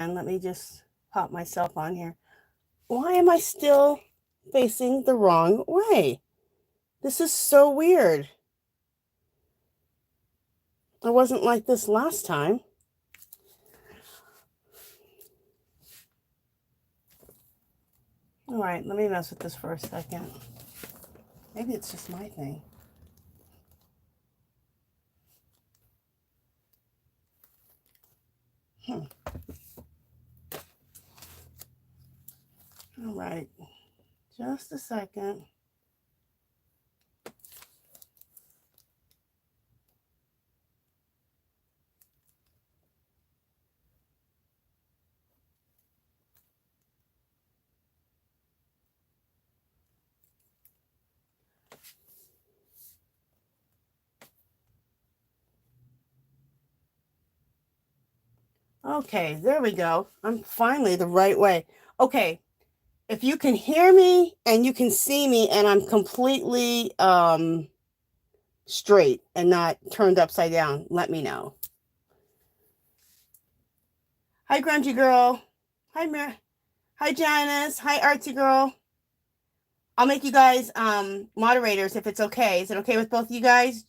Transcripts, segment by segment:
And let me just pop myself on here. Why am I still facing the wrong way? This is so weird. I wasn't like this last time. All right, let me mess with this for a second. Maybe it's just my thing. All right, just a second. Okay, there we go. I'm finally the right way. Okay, if you can hear me and you can see me and I'm completely straight and not turned upside down, let me know. Hi, Grungy Girl. Hi, Hi, Janice. Hi, Artsy Girl. I'll make you guys moderators if it's okay. Is it okay with both of you guys?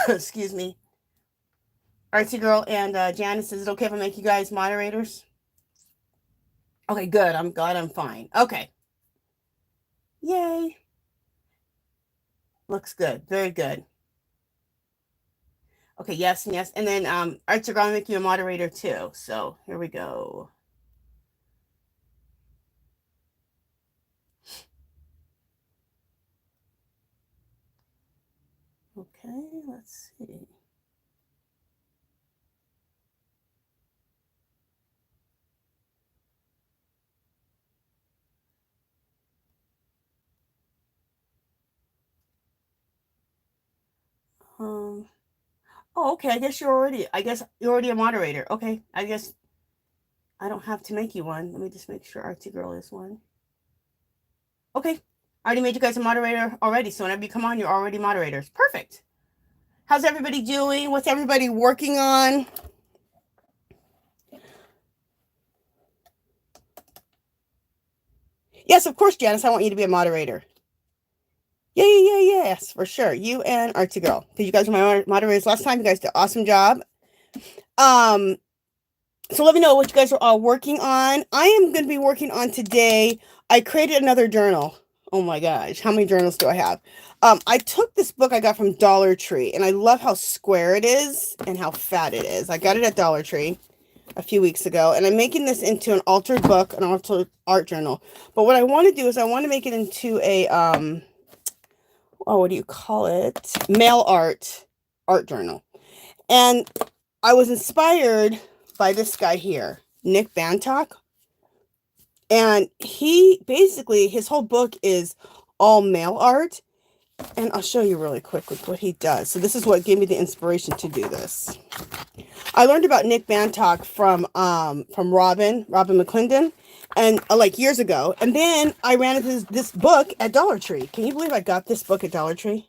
Excuse me. Artsy Girl and Janice, is it okay if I make you guys moderators? Okay, good. I'm glad I'm fine. Okay. Yay. Looks good. Very good. Okay, yes, and yes. And then Artsy Girl, I'll make you a moderator too. So here we go. Okay, let's see. Oh, okay. I guess you're already a moderator. Okay. I guess I don't have to make you one. Let me just make sure Artsy Girl is one. Okay. I already made you guys a moderator already. So whenever you come on, you're already moderators. Perfect. How's everybody doing? What's everybody working on? Yes, of course, Janice. I want you to be a moderator. Yes, for sure. You and Artsy Girl, because you guys were my moderators last time. You guys did an awesome job. So let me know what you guys are all working on. I am going to be working on today. I created another journal. Oh my gosh, how many journals do I have? I took this book I got from Dollar Tree, and I love how square it is and how fat it is. I got it at Dollar Tree a few weeks ago, and I'm making this into an altered book, an altered art journal. But what I want to do is I want to make it into a what do you call it? Mail art journal. And I was inspired by this guy here, Nick Bantock. And he basically, his whole book is all mail art. And I'll show you really quick with what he does. So this is what gave me the inspiration to do this. I learned about Nick Bantock from Robin McClendon, and like years ago. And then I ran into this book at Dollar Tree. Can you believe I got this book at Dollar Tree?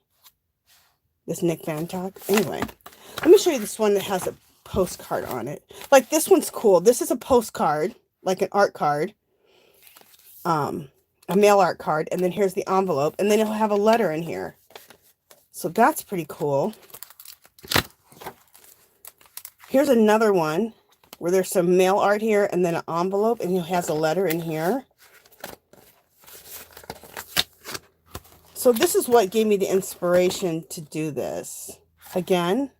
This Nick Bantock. Anyway, let me show you this one that has a postcard on it. Like this one's cool. This is a postcard, like an art card, a mail art card, and then here's the envelope, and then it'll have a letter in here. So that's pretty cool. Here's another one where there's some mail art here and then an envelope, and it has a letter in here. So this is what gave me the inspiration to do this. Again,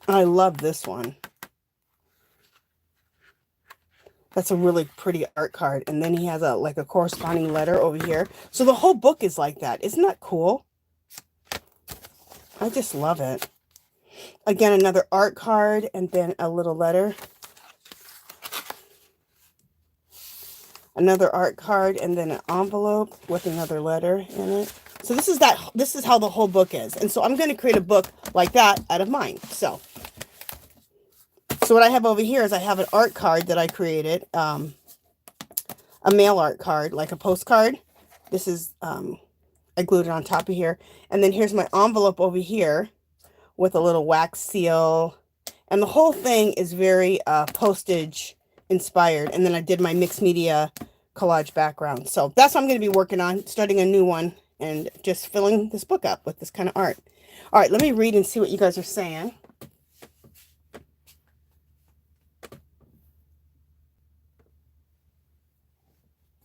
I love this one. That's a really pretty art card. And then he has a corresponding letter over here. So the whole book is like that. Isn't that cool? I just love it. Again, another art card and then a little letter. Another art card and then an envelope with another letter in it. So this is how the whole book is. And so I'm going to create a book like that out of mine. So what I have over here is I have an art card that I created, a mail art card, like a postcard. This is, I glued it on top of here. And then here's my envelope over here with a little wax seal. And the whole thing is very postage inspired. And then I did my mixed media collage background. So that's what I'm going to be working on, starting a new one and just filling this book up with this kind of art. All right, let me read and see what you guys are saying.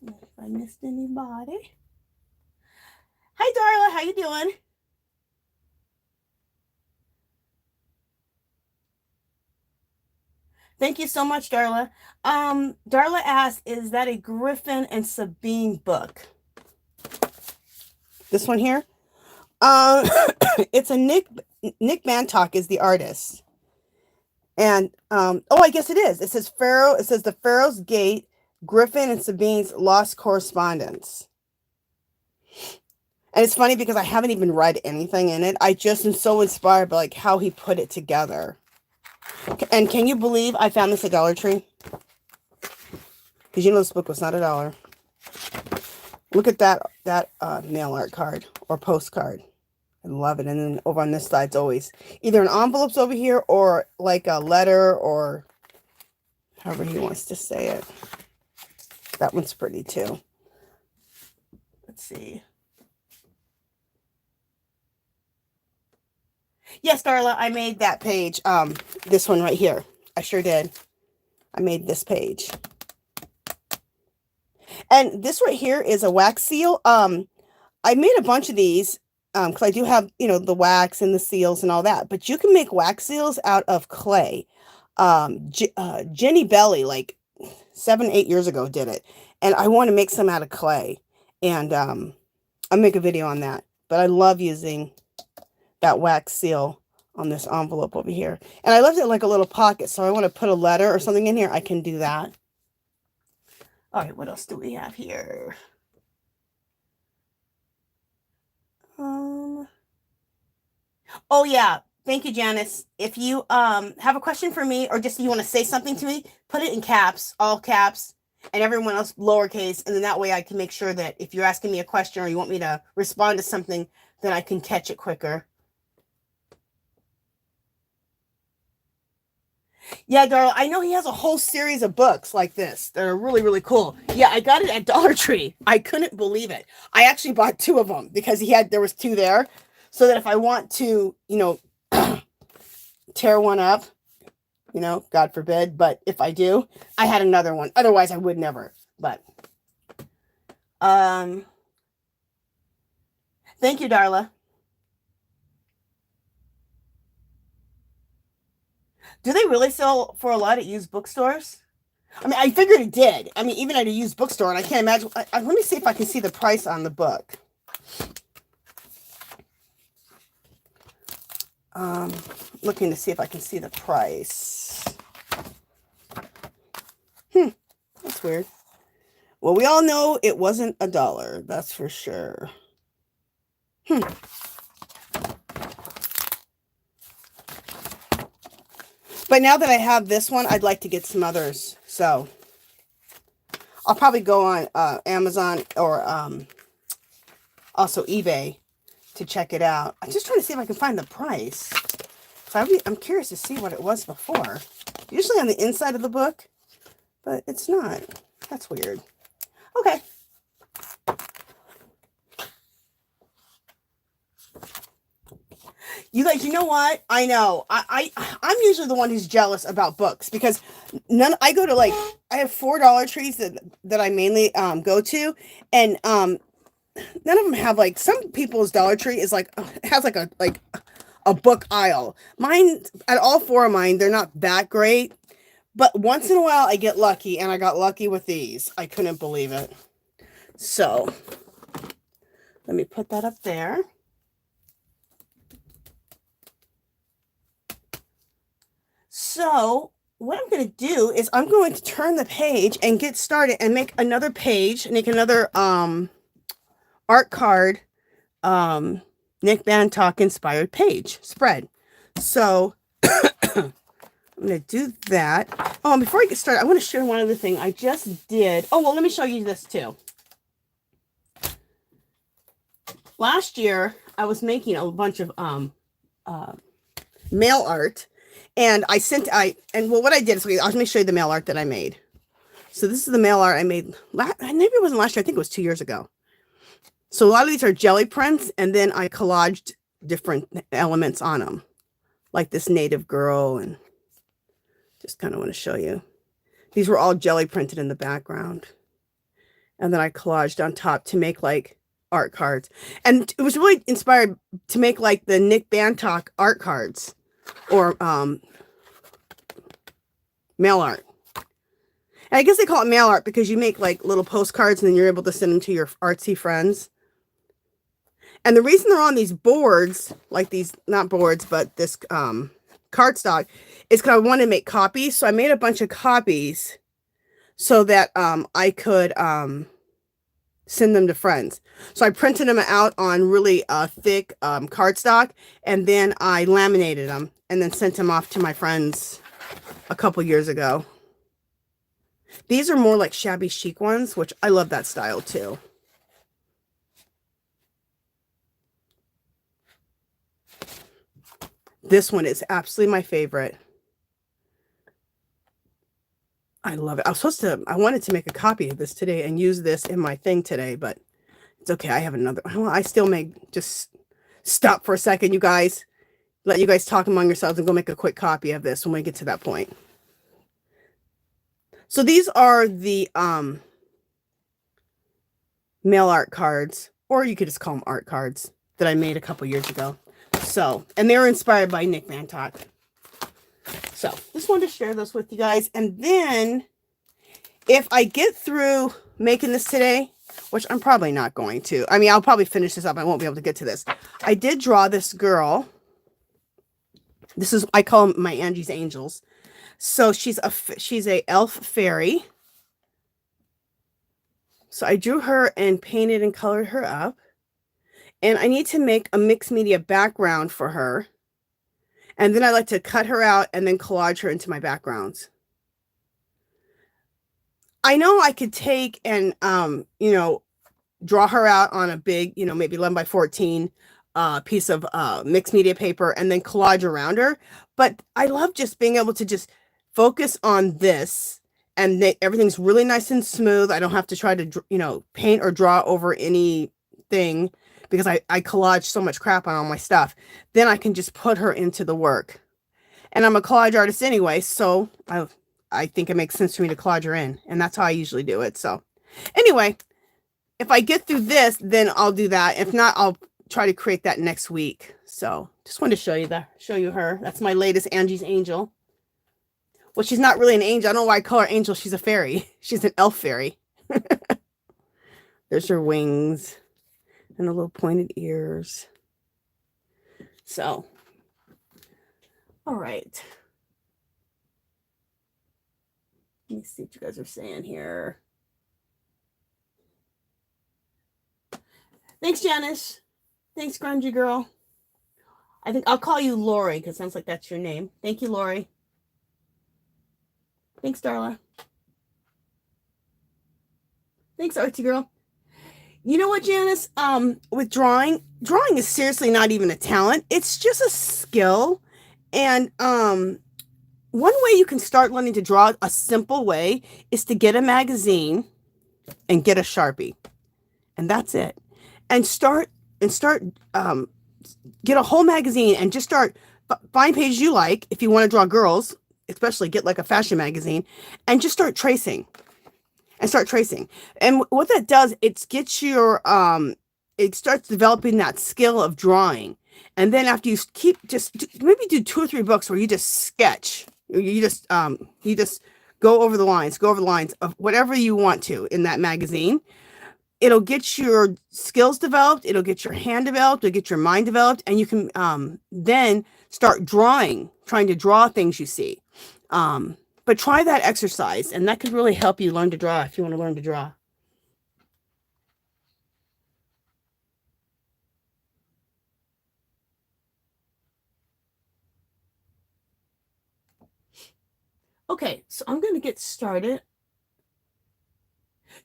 If I missed anybody. Hi, Darla. How you doing? Thank you so much, Darla. Darla asked, is that a Griffin and Sabine book? This one here? It's a Nick Mantock is the artist. And, oh, I guess it is. It says the Pharaoh's Gate, Griffin and Sabine's Lost Correspondence. And it's funny because I haven't even read anything in it. I just am so inspired by like how he put it together. And can you believe I found this at Dollar Tree? Because you know this book was not $1. Look at that mail art card or postcard. I love it. And then over on this side, it's always either an envelope's over here or like a letter or however he wants to say it. That one's pretty too. Let's see. Yes, Darla, I made that page. This one right here. I sure did. I made this page. And this right here is a wax seal. I made a bunch of these because I do have, you know, the wax and the seals and all that. But you can make wax seals out of clay. Jenny Belly, like 7-8 years ago, did it. And I want to make some out of clay. And I'll make a video on that. But I love using that wax seal on this envelope over here. And I left it like a little pocket. So I want to put a letter or something in here. I can do that. All right, what else do we have here? Oh yeah, thank you, Janice. If you have a question for me or just you want to say something to me, put it in caps, all caps, and everyone else lowercase, and then that way I can make sure that if you're asking me a question or you want me to respond to something, then I can catch it quicker. Yeah, Darla, I know he has a whole series of books like this that are really, really cool. Yeah, I got it at Dollar Tree. I couldn't believe it. I actually bought 2 of them because there was 2 there. So that if I want to, you know, tear one up, you know, God forbid, but if I do, I had another one. Otherwise, I would never. But, thank you, Darla. Do they really sell for a lot at used bookstores? I mean, I figured it did. I mean, even at a used bookstore, and I can't imagine. Let me see if I can see the price on the book. Looking to see if I can see the price. That's weird. Well, we all know it wasn't $1. That's for sure. But now that I have this one, I'd like to get some others. So I'll probably go on Amazon or also eBay to check it out. I'm just trying to see if I can find the price. So I'm curious to see what it was before. Usually on the inside of the book, but it's not. That's weird. Okay. You guys, you know what? I know. I'm usually the one who's jealous about books because I go to like, I have 4 Dollar Trees that I mainly go to, and none of them have like, some people's Dollar Tree is like, has like a book aisle. Mine, at all 4 of mine, they're not that great, but once in a while I get lucky, and I got lucky with these. I couldn't believe it. So let me put that up there. So what I'm going to do is I'm going to turn the page and get started and make another page, make another art card, Nick Bantock inspired page spread. So I'm going to do that. Oh, and before I get started, I want to share one other thing I just did. Oh, well, let me show you this too. Last year, I was making a bunch of mail art. And what I did is, I'll let me show you the mail art that I made. So this is the mail art I made, maybe it wasn't last year, I think it was 2 years ago. So a lot of these are jelly prints, and then I collaged different elements on them, like this native girl, and just kind of want to show you. These were all jelly printed in the background. And then I collaged on top to make like art cards. And it was really inspired to make like the Nick Bantock art cards, or mail art. And I guess they call it mail art because you make like little postcards and then you're able to send them to your artsy friends. And the reason they're on these boards, like these, not boards, but this cardstock, is because I wanted to make copies. So I made a bunch of copies so that I could send them to friends. So I printed them out on really thick cardstock, and then I laminated them and then sent them off to my friends a couple years ago. These are more like shabby chic ones, which I love that style too. This one is absolutely my favorite. I love it. I wanted to make a copy of this today and use this in my thing today, but it's okay. I have another. Well, I still may just stop for a second, you guys. Let you guys talk among yourselves and go make a quick copy of this when we get to that point. So these are the mail art cards, or you could just call them art cards, that I made a couple years ago. So, and they were inspired by Nick Bantock. So, just wanted to share those with you guys. And then, if I get through making this today, which I'm probably not going to. I mean, I'll probably finish this up. I won't be able to get to this. I did draw this girl. This is, I call them my Angie's Angels. So, she's a elf fairy. So, I drew her and painted and colored her up. And I need to make a mixed media background for her. And then I like to cut her out and then collage her into my backgrounds. I know I could take and, you know, draw her out on a big, you know, maybe 11 by 14 piece of mixed media paper and then collage around her. But I love just being able to just focus on this, and everything's really nice and smooth. I don't have to try to, you know, paint or draw over anything, because I collage so much crap on all my stuff. Then I can just put her into the work. And I'm a collage artist anyway, so I think it makes sense for me to collage her in. And that's how I usually do it. So anyway, if I get through this, then I'll do that. If not, I'll try to create that next week. So just wanted to show you her. That's my latest Angie's Angel. Well, she's not really an angel. I don't know why I call her angel. She's a fairy. She's an elf fairy. There's her wings. And the little pointed ears. So, all right. Let me see what you guys are saying here. Thanks, Janice. Thanks, Grungy Girl. I think I'll call you Lori, because it sounds like that's your name. Thank you, Lori. Thanks, Darla. Thanks, Artsy Girl. You know what, Janice? With drawing is seriously not even a talent. It's just a skill. And one way you can start learning to draw, a simple way, is to get a magazine and get a Sharpie. And that's it. And get a whole magazine and just start, find pages you like. If you want to draw girls, especially get like a fashion magazine, and just start tracing. And what that does, it gets your, it starts developing that skill of drawing. And then after you maybe do 2 or 3 books where you just sketch, you just go over the lines of whatever you want to in that magazine. It'll get your skills developed. It'll get your hand developed. It'll get your mind developed. And you can then start trying to draw things you see. But try that exercise, and that could really help you learn to draw if you want to learn to draw. Okay, so I'm going to get started.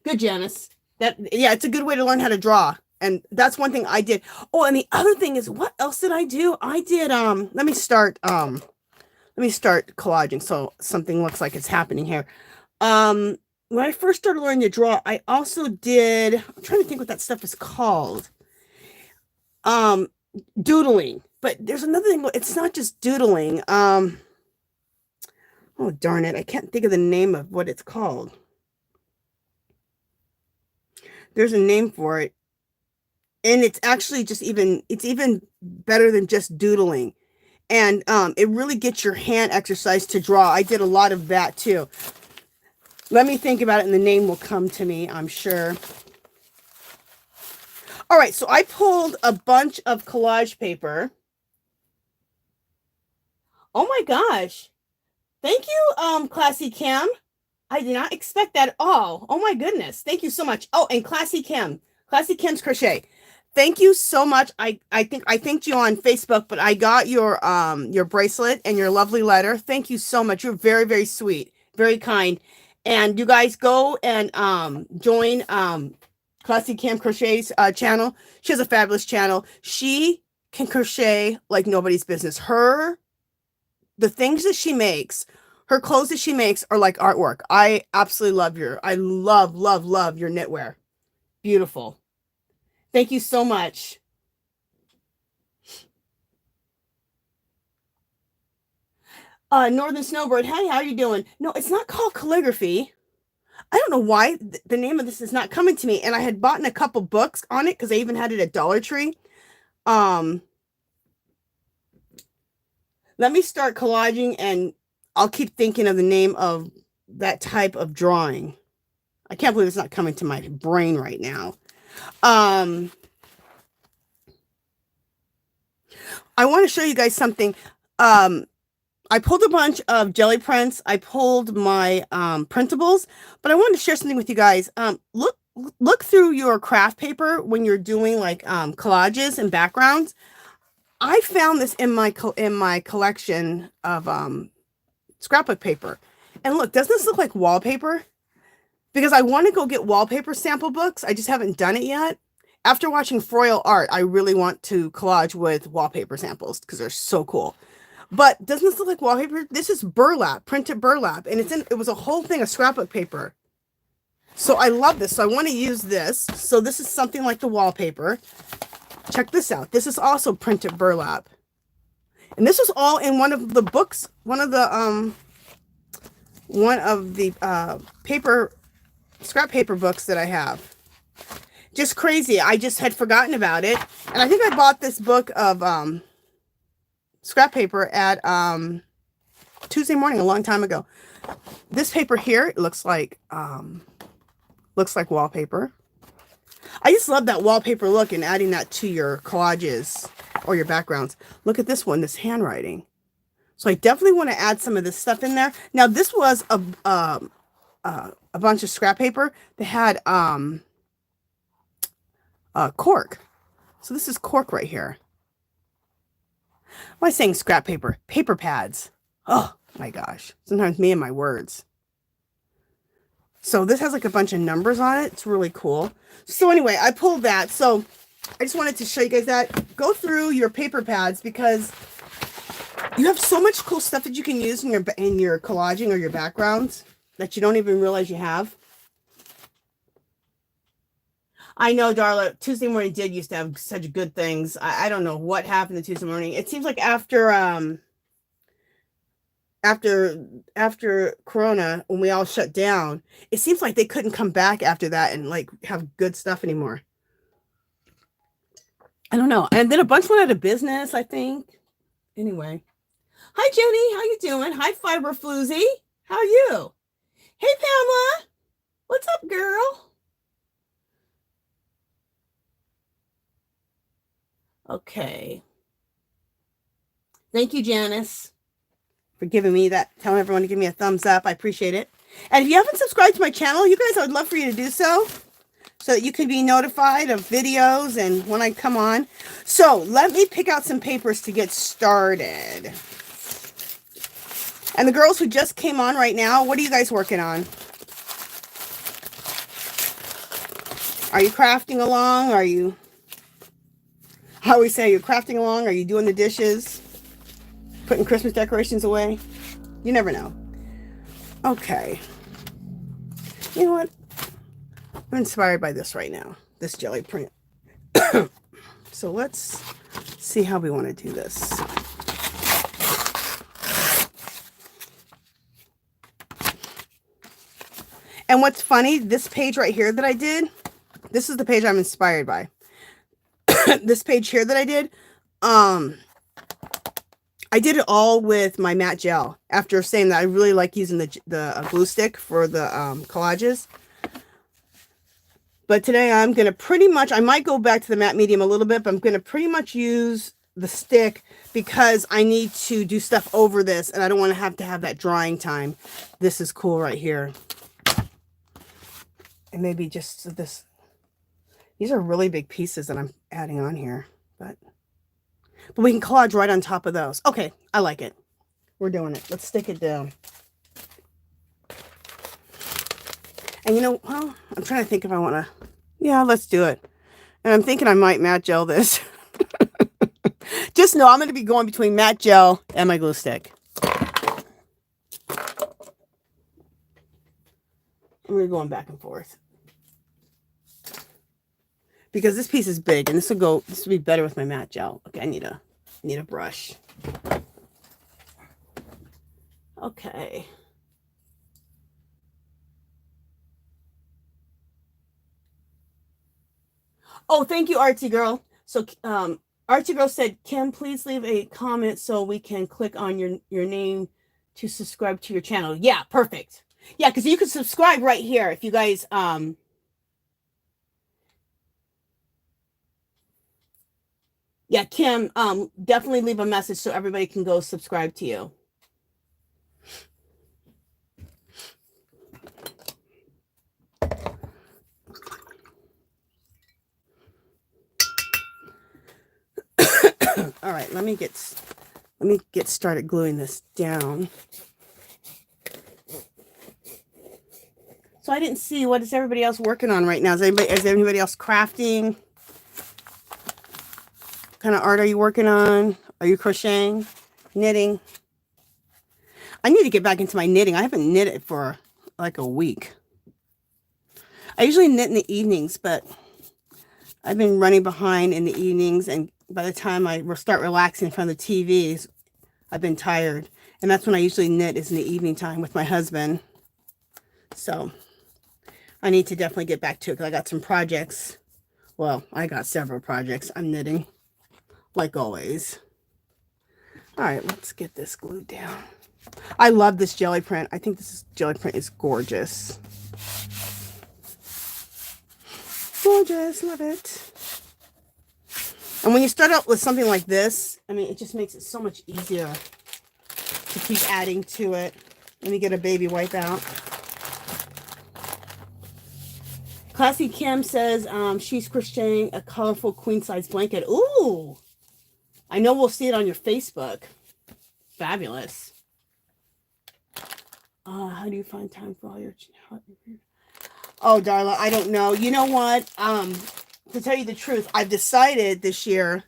Good, Janice. Yeah, it's a good way to learn how to draw. And that's one thing I did. Oh, and the other thing is, what else did I do? I did, let me start collaging so something looks like it's happening here. When I first started learning to draw, I also did, I'm trying to think what that stuff is called. Doodling. But there's another thing, it's not just doodling. Oh darn it, I can't think of the name of what it's called. There's a name for it. And it's actually just it's even better than just doodling. And it really gets your hand exercise to draw. I did a lot of that too. Let me think about it and the name will come to me, I'm sure. All right, so I pulled a bunch of collage paper. Oh my gosh. Thank you, Classy Kim. I did not expect that at all. Oh my goodness. Thank you so much. Oh, and Classy Kim's Crochet. Thank you so much. I think I thanked you on Facebook, but I got your bracelet and your lovely letter. Thank you so much. You're very, very sweet, very kind. And you guys go and join Classy Kim Crochet's channel. She has a fabulous channel. She can crochet like nobody's business. The things that she makes, her clothes that she makes are like artwork. I absolutely love I love your knitwear. Beautiful. Thank you so much. Northern Snowbird, hey, how are you doing? No, it's not called calligraphy. I don't know why the name of this is not coming to me. And I had bought a couple books on it because I even had it at Dollar Tree. Let me start collaging and I'll keep thinking of the name of that type of drawing. I can't believe it's not coming to my brain right now. I want to show you guys something. I pulled a bunch of jelly prints. I pulled my printables, but I wanted to share something with you guys. Look through your craft paper when you're doing like collages and backgrounds. I found this in my collection of scrapbook paper. And look, doesn't this look like wallpaper? Because I want to go get wallpaper sample books. I just haven't done it yet. After watching Froyle Art, I really want to collage with wallpaper samples because they're so cool. But doesn't this look like wallpaper? This is burlap, printed burlap, and it was a whole thing of scrapbook paper. So I love this. So I want to use this. So this is something like the wallpaper. Check this out. This is also printed burlap. And this was all in one of the books, one of the scrap paper books that I have. Just crazy. I just had forgotten about it. And I think I bought this book of scrap paper at Tuesday morning a long time ago. This paper here, it looks like wallpaper. I just love that wallpaper look and adding that to your collages or your backgrounds. Look at this one, this handwriting. So I definitely want to add some of this stuff in there. Now this was a bunch of scrap paper that had cork. So this is cork right here. Why am I saying scrap paper? Paper pads. Oh my gosh. Sometimes me and my words. So this has like a bunch of numbers on it. It's really cool. So anyway, I pulled that. So I just wanted to show you guys that. Go through your paper pads because you have so much cool stuff that you can use in your collaging or your backgrounds that you don't even realize you have. I know, Darla, Tuesday morning did used to have such good things. I don't know what happened to Tuesday morning. It seems like after Corona, when we all shut down, it seems like they couldn't come back after that and like have good stuff anymore. I don't know. And then a bunch went out of business, I think. Anyway. Hi, Jenny. How you doing? Hi, Fiber Floozy. How are you? Hey, Pamela. What's up, girl? Okay. Thank you, Janice, for giving me that, telling everyone to give me a thumbs up. I appreciate it. And if you haven't subscribed to my channel, you guys, I would love for you to do so that you can be notified of videos and when I come on. So let me pick out some papers to get started. And the girls who just came on right now, what are you guys working on? Are you crafting along? Are you I always say, are you crafting along? Are you doing the dishes? Putting Christmas decorations away? You never know. Okay. You know what? I'm inspired by this right now. This jelly print. So let's see how we want to do this. And what's funny, this page right here that I did, this is the page I'm inspired by. This page here that I did, I did it all with my matte gel. After saying that I really like using the glue stick for the collages. But today I'm going to pretty much, I might go back to the matte medium a little bit, but I'm going to pretty much use the stick because I need to do stuff over this and I don't want to have that drying time. This is cool right here. And maybe just this. These are really big pieces that I'm adding on here, but we can collage right on top of those. Okay, I like it. We're doing it. Let's stick it down. And you know, well, I'm trying to think if I want to. Yeah, let's do it. And I'm thinking I might matte gel this. Just know I'm going to be going between matte gel and my glue stick. We're going back and forth. Because this piece is big and this will be better with my matte gel. Okay, I need a brush. Okay. Oh, thank you, Artsy Girl. So, Artsy Girl said, Kim, please leave a comment so we can click on your name to subscribe to your channel. Yeah, perfect. Yeah, because you can subscribe right here if you guys, yeah, Kim, definitely leave a message so everybody can go subscribe to you. All right, let me get started gluing this down. So I didn't see, what is everybody else working on right now? Is anybody else crafting? What kind of art are you working on? Are you crocheting? Knitting? I need to get back into my knitting. I haven't knitted for like a week. I usually knit in the evenings, but I've been running behind in the evenings, and by the time I start relaxing in front of the TVs, I've been tired. And that's when I usually knit, is in the evening time with my husband. So I need to definitely get back to it because I got some projects. Well, I got several projects I'm knitting, like always. All right, let's get this glued down. I love this jelly print. I think this jelly print is gorgeous. Gorgeous, love it. And when you start out with something like this, I mean, it just makes it so much easier to keep adding to it. Let me get a baby wipe out. Classy Kim says she's crocheting a colorful queen-size blanket. Ooh! I know we'll see it on your Facebook. Fabulous. How do you find time for all your... Oh, Darla, I don't know. You know what? To tell you the truth, I've decided this year,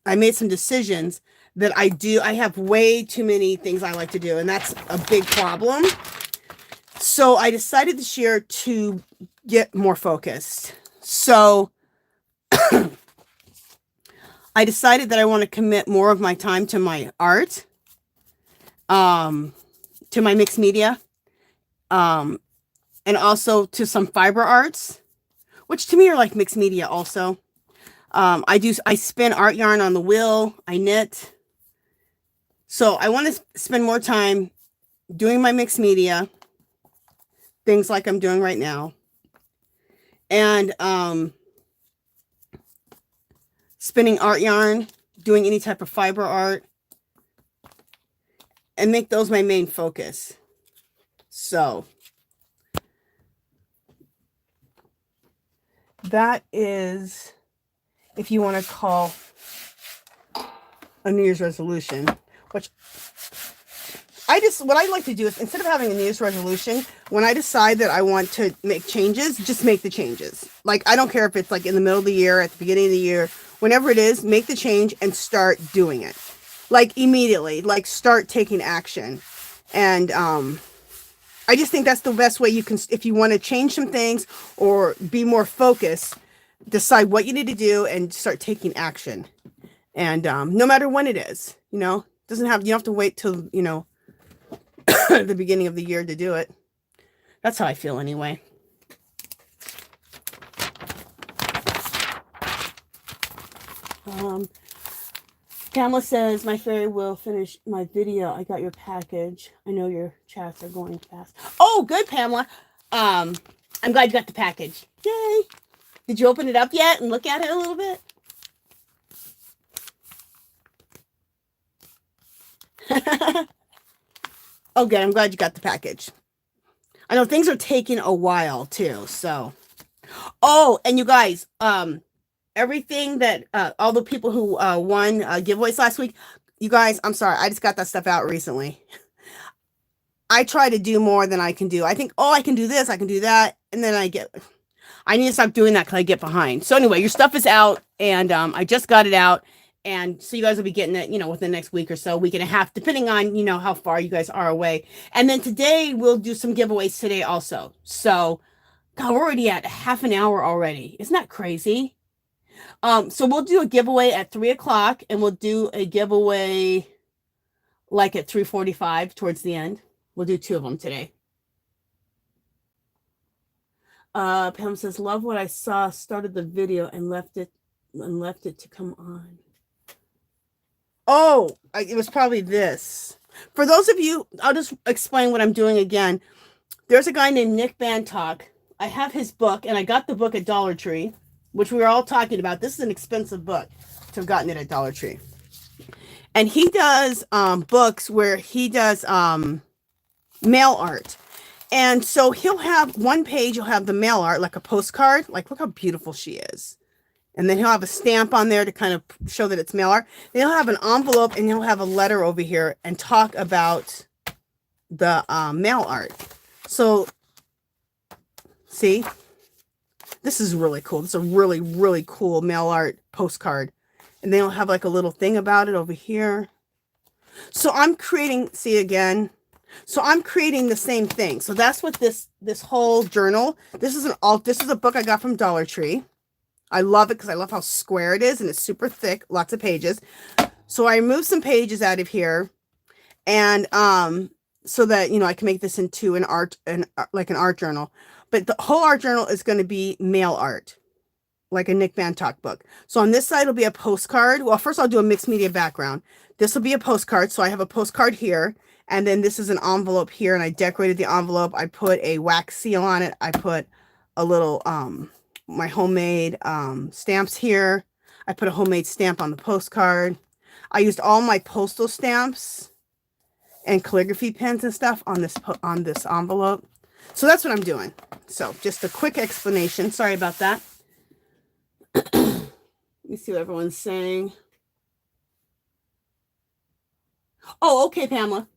I made some decisions that I have way too many things I like to do, and that's a big problem. So I decided this year to get more focused. So I decided that I want to commit more of my time to my art, to my mixed media, and also to some fiber arts, which to me are like mixed media also. I spin art yarn on the wheel. I knit. So I want to spend more time doing my mixed media, things like I'm doing right now, and spinning art yarn, doing any type of fiber art, and make those my main focus. So that is, if you want to call a New Year's resolution, which what I like to do is, instead of having a New Year's resolution, when I decide that I want to make changes, just make the changes. Like, I don't care if it's like in the middle of the year, at the beginning of the year, whenever it is, make the change and start doing it. Like immediately, like start taking action. And I just think that's the best way you can, if you want to change some things or be more focused, decide what you need to do and start taking action. And no matter when it is, you know, doesn't have, you don't have to wait till, you know, the beginning of the year to do it. That's how I feel anyway. Pamela says, my fairy will finish my video. I got your package. I know your chats are going fast. Oh, good, Pamela. I'm glad you got the package. Yay. Did you open it up yet and look at it a little bit? Oh, good. I'm glad you got the package. I know things are taking a while too, so. Oh, and you guys, everything that all the people who won giveaways last week, you guys, I'm sorry, I just got that stuff out recently. I try to do more than I can do. I think, oh, I can do this, I can do that, and then I need to stop doing that because I get behind. So anyway, your stuff is out, and I just got it out, and so you guys will be getting it, you know, within the next week or so, week and a half, depending on, you know, how far you guys are away. And then today we'll do some giveaways today also. So, God, we're already at half an hour already. Isn't that crazy? So we'll do a giveaway at 3 o'clock, and we'll do a giveaway like at 3:45 towards the end. We'll do 2 of them today. Pam says, love what I saw, started the video and left it to come on. Oh, it was probably this. For those of you, I'll just explain what I'm doing again. There's a guy named Nick Bantock. I have his book, and I got the book at Dollar Tree, which we were all talking about. This is an expensive book to have gotten it at Dollar Tree. And he does books where he does mail art. And so he'll have one page, he'll have the mail art, like a postcard. Like, look how beautiful she is. And then he'll have a stamp on there to kind of show that it's mail art. Then he'll have an envelope, and he'll have a letter over here and talk about the mail art. So, see? This is really cool. This is a really, really cool mail art postcard. And then he'll have like a little thing about it over here. So I'm creating, see again? So I'm creating the same thing. So that's what this whole journal, this is a book I got from Dollar Tree. I love it because I love how square it is, and it's super thick, lots of pages. So I removed some pages out of here, and so that, you know, I can make this into an art journal. But the whole art journal is going to be mail art, like a Nick Bantock book. So on this side will be a postcard. Well, first I'll do a mixed media background. This will be a postcard. So I have a postcard here, and then this is an envelope here, and I decorated the envelope. I put a wax seal on it. I put a little my homemade stamps here. I put a homemade stamp on the postcard. I used all my postal stamps and calligraphy pens and stuff on this envelope. So that's what I'm doing. So just a quick explanation. Sorry about that. Let me see what everyone's saying. Oh, okay, Pamela.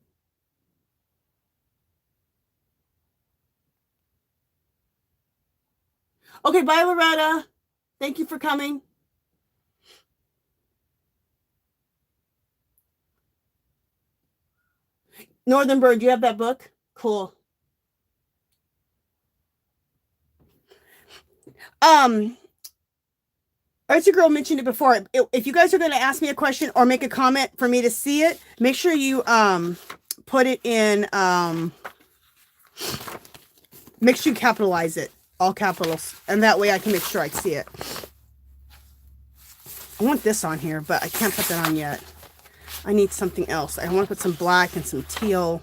Okay, bye, Loretta. Thank you for coming. Northern Bird, you have that book? Cool. Artsy Girl mentioned it before. If you guys are going to ask me a question or make a comment for me to see it, make sure you put it in, make sure you capitalize it, all capitals, and that way I can make sure I see it. I want this on here, but I can't put that on yet. I need something else. I want to put some black and some teal.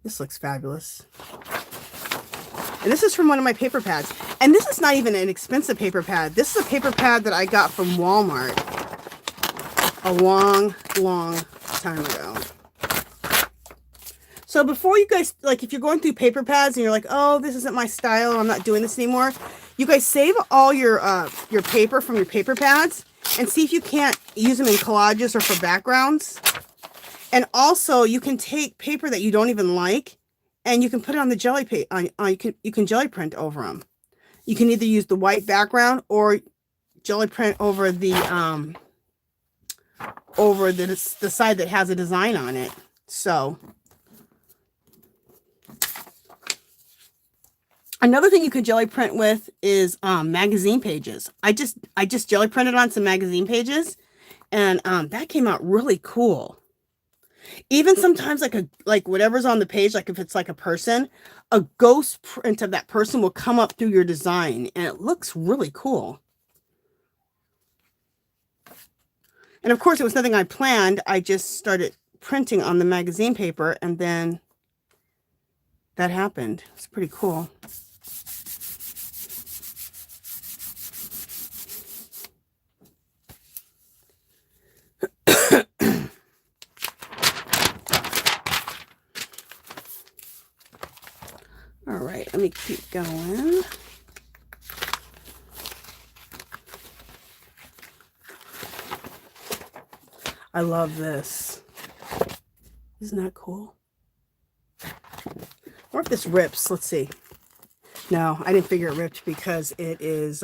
This looks fabulous. And this is from one of my paper pads. And this is not even an expensive paper pad. This is a paper pad that I got from Walmart a long, long time ago. So before you guys, like if you're going through paper pads and you're like, oh, this isn't my style, I'm not doing this anymore. You guys save all your paper from your paper pads and see if you can't use them in collages or for backgrounds. And also you can take paper that you don't even like, and you can put it on the jelly you can jelly print over them. You can either use the white background or jelly print over the side that has a design on it. So another thing you could jelly print with is magazine pages. I just jelly printed on some magazine pages, and that came out really cool. Even sometimes like whatever's on the page, like if it's like a person, a ghost print of that person will come up through your design, and it looks really cool. And of course, it was nothing I planned. I just started printing on the magazine paper, and then that happened. It's pretty cool. All right, let me keep going. I love this. Isn't that cool? Or if this rips, let's see. No, I didn't figure it ripped because it is,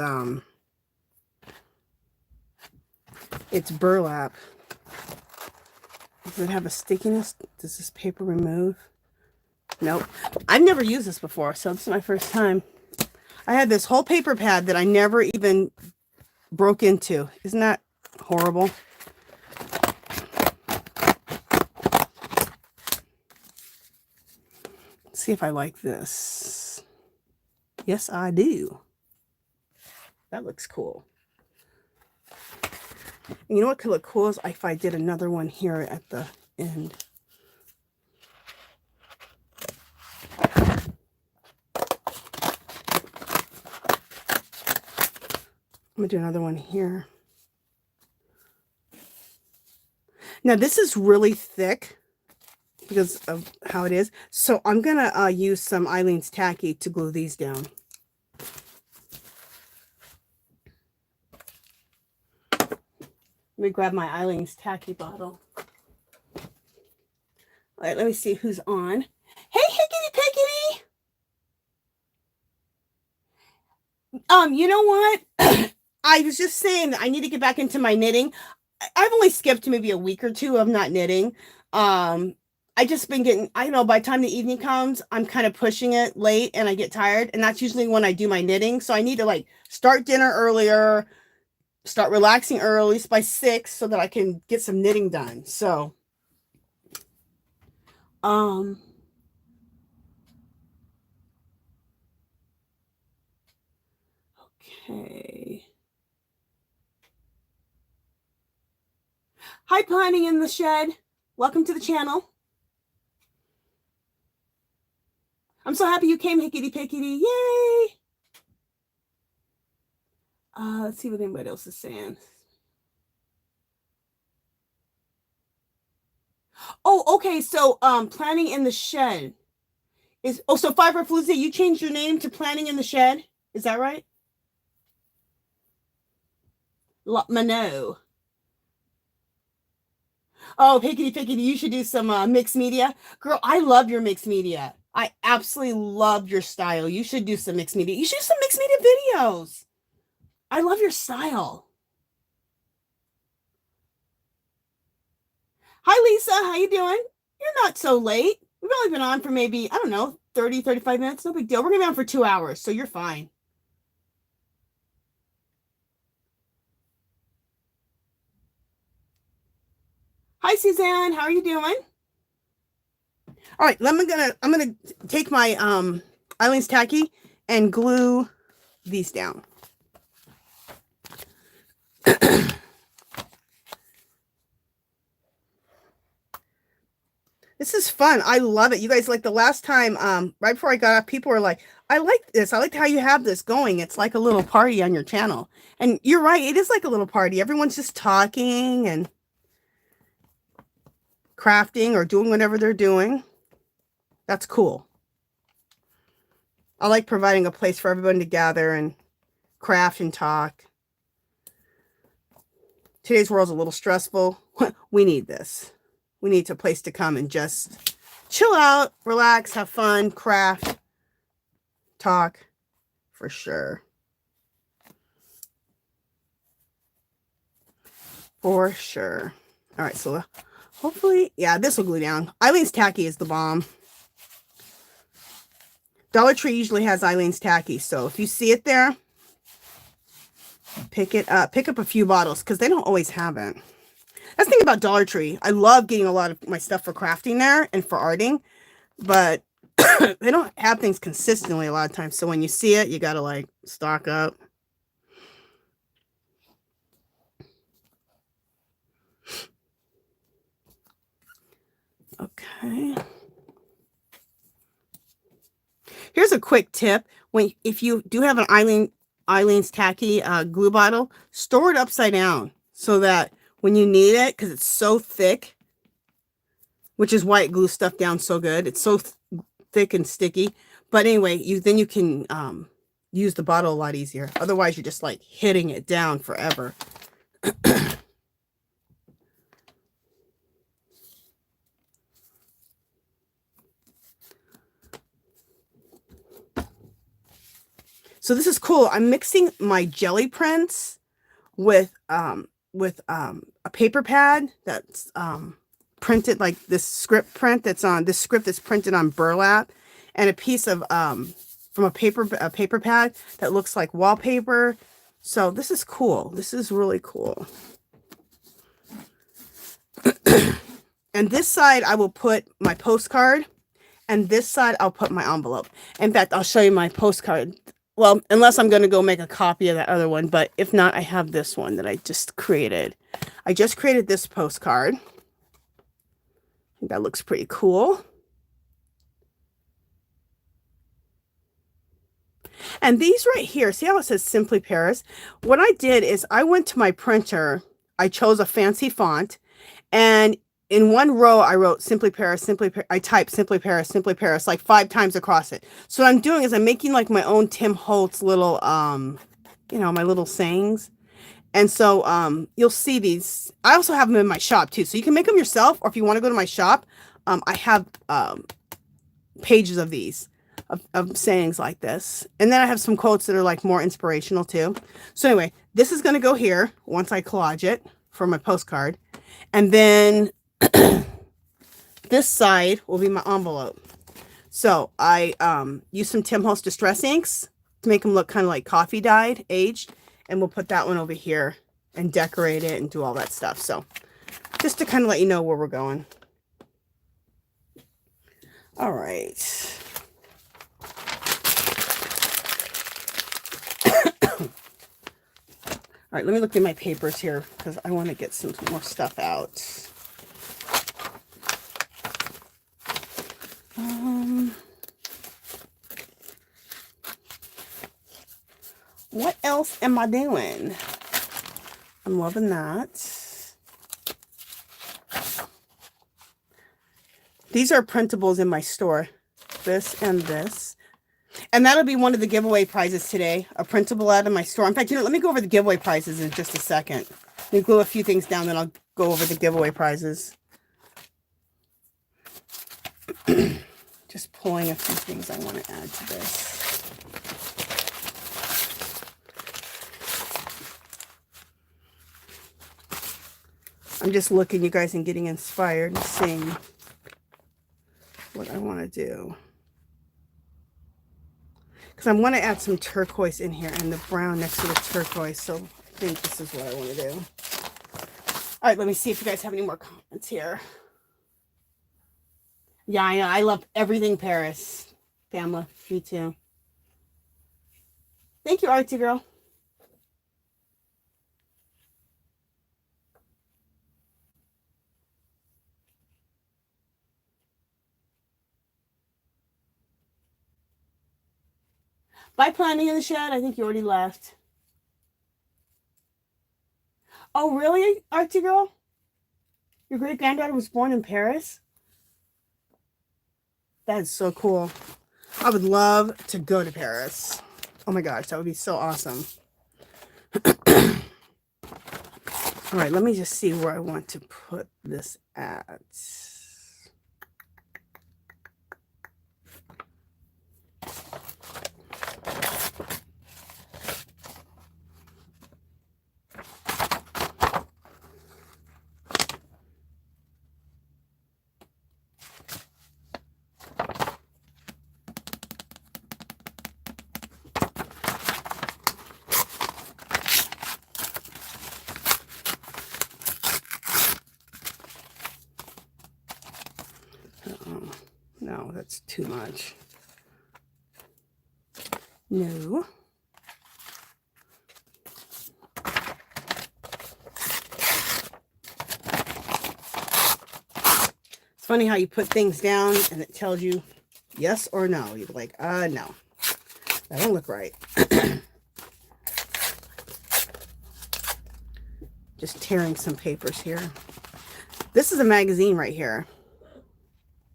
it's burlap. Does it have a stickiness? Does this paper remove? Nope. I've never used this before, so this is my first time. I had this whole paper pad that I never even broke into. Isn't that horrible? Let's see if I like this. Yes, I do. That looks cool. And you know what could look cool is if I did another one here at the end. I'm going to do another one here. Now this is really thick because of how it is. So I'm going to use some Eileen's Tacky to glue these down. Let me grab my Eileen's Tacky bottle. All right, let me see who's on. Hey, Hickety Pickety! You know what? I was just saying that I need to get back into my knitting. I've only skipped maybe a week or two of not knitting. I just been getting, I don't know, by the time the evening comes, I'm kind of pushing it late and I get tired. And that's usually when I do my knitting. So I need to like start dinner earlier, start relaxing early, by 6, so that I can get some knitting done. So, okay. Hi, Planning in the Shed. Welcome to the channel. I'm so happy you came, Hickety Pickety. Yay! Let's see what anybody else is saying. Oh, okay. So, Planning in the Shed is, oh, so Fiber Floozy, you changed your name to Planning in the Shed? Is that right? Mano. Oh, Pickety Pickety, you should do some mixed media. Girl, I love your mixed media. I absolutely love your style. You should do some mixed media. You should do some mixed media videos. I love your style. Hi, Lisa. How you doing? You're not so late. We've only been on for maybe, I don't know, 30, 35 minutes. No big deal. We're going to be on for 2 hours, so you're fine. Hi, Suzanne. How are you doing? All right, I'm gonna take my Eileen's Tacky and glue these down. This is fun. I love it. You guys, like the last time, right before I got off, people were like, I like this. I like how you have this going. It's like a little party on your channel. And you're right. It is like a little party. Everyone's just talking and crafting or doing whatever they're doing. That's cool. I like providing a place for everyone to gather and craft and talk. Today's world's a little stressful. We need this. We need a place to come and just chill out, relax, have fun, craft, talk, for sure. For sure. All right, so hopefully, yeah, this will glue down. Eileen's Tacky is the bomb. Dollar Tree usually has Eileen's Tacky, so if you see it there, pick it up. Pick up a few bottles because they don't always have it. That's the thing about Dollar Tree. I love getting a lot of my stuff for crafting there and for arting, but they don't have things consistently a lot of times. So when you see it, you got to like stock up. Okay. Here's a quick tip. If you do have an Eileen's Tacky glue bottle, store it upside down so that when you need it, because it's so thick, which is why it glues stuff down so good. It's so thick and sticky. But anyway, then you can use the bottle a lot easier. Otherwise, you're just like hitting it down forever. So this is cool. I'm mixing my jelly prints with a paper pad that's printed, like this script print that's on this script that's printed on burlap, and a piece of from a paper pad that looks like wallpaper. So this is cool. This is really cool. And this side I will put my postcard, and this side I'll put my envelope. In fact, I'll show you my postcard. Well, unless I'm going to go make a copy of that other one, but if not, I have this one that I just created. I just created this postcard. I think that looks pretty cool. And these right here, see how it says Simply Paris? What I did is I went to my printer, I chose a fancy font, and in one row, I wrote Simply Paris, I typed Simply Paris, like 5 times across it. So what I'm doing is I'm making like my own Tim Holtz little, you know, my little sayings. And so you'll see these. I also have them in my shop too. So you can make them yourself, or if you want to go to my shop, I have pages of these, of sayings like this. And then I have some quotes that are like more inspirational too. So anyway, this is going to go here once I collage it for my postcard. And then this side will be my envelope. So I use some Tim Holtz Distress inks to make them look kind of like coffee dyed, aged. And we'll put that one over here and decorate it and do all that stuff. So just to kind of let you know where we're going. All right. All right, let me look at my papers here because I want to get some more stuff out. What else am I doing? I'm loving that. These are printables in my store. This and this. And that'll be one of the giveaway prizes today. A printable out of my store. In fact, you know, let me go over the giveaway prizes in just a second. Let me glue a few things down, then I'll go over the giveaway prizes. Just pulling a few things I want to add to this. I'm just looking, you guys, and getting inspired and seeing what I want to do. Because I want to add some turquoise in here and the brown next to the turquoise. So I think this is what I want to do. All right, let me see if you guys have any more comments here. Yeah, I know. I love everything Paris. Pamela, you too. Thank you, Artsy Girl. By planning in the shed, I think you already left. Oh, really, Artsy Girl? Your great-granddaughter was born in Paris? That is so cool. I would love to go to Paris. Oh my gosh, that would be so awesome. All right, let me just see where I want to put this at. No, that's too much. No. It's funny how you put things down and it tells you yes or no. You're like, no. That don't look right. Just tearing some papers here. This is a magazine right here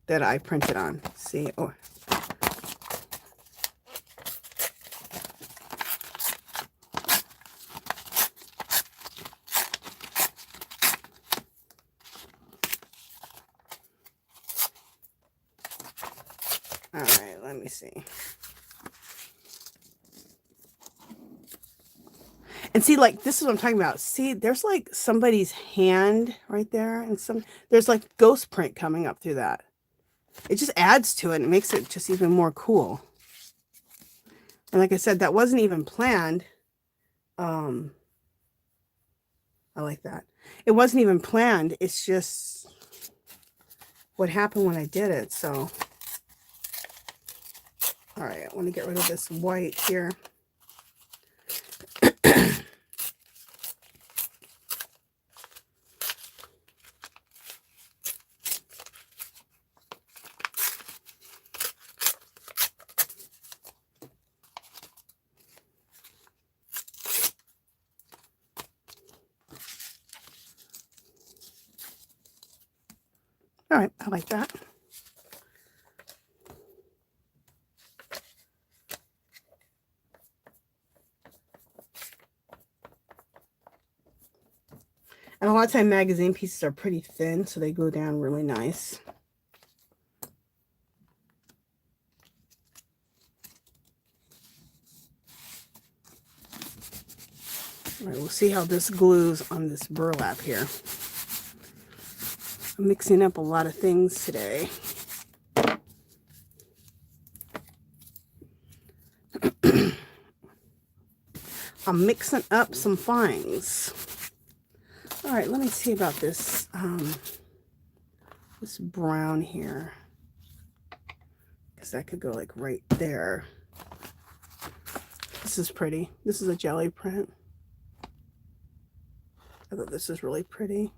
that I printed on. See? Oh. All right, let me see. And see, like, this is what I'm talking about. See, there's like somebody's hand right there, and there's like ghost print coming up through that. It just adds to it and makes it just even more cool. And like I said, that wasn't even planned. I like that. It wasn't even planned. It's just what happened when I did it. So, all right, I want to get rid of this white here. All right, I like that. And a lot of time magazine pieces are pretty thin, so they go down really nice. All right, we'll see how this glues on this burlap here. I'm mixing up a lot of things today. I'm mixing up some things. All right, let me see about this this brown here, because that could go like right there. This is pretty. This is a jelly print. I thought this is really pretty.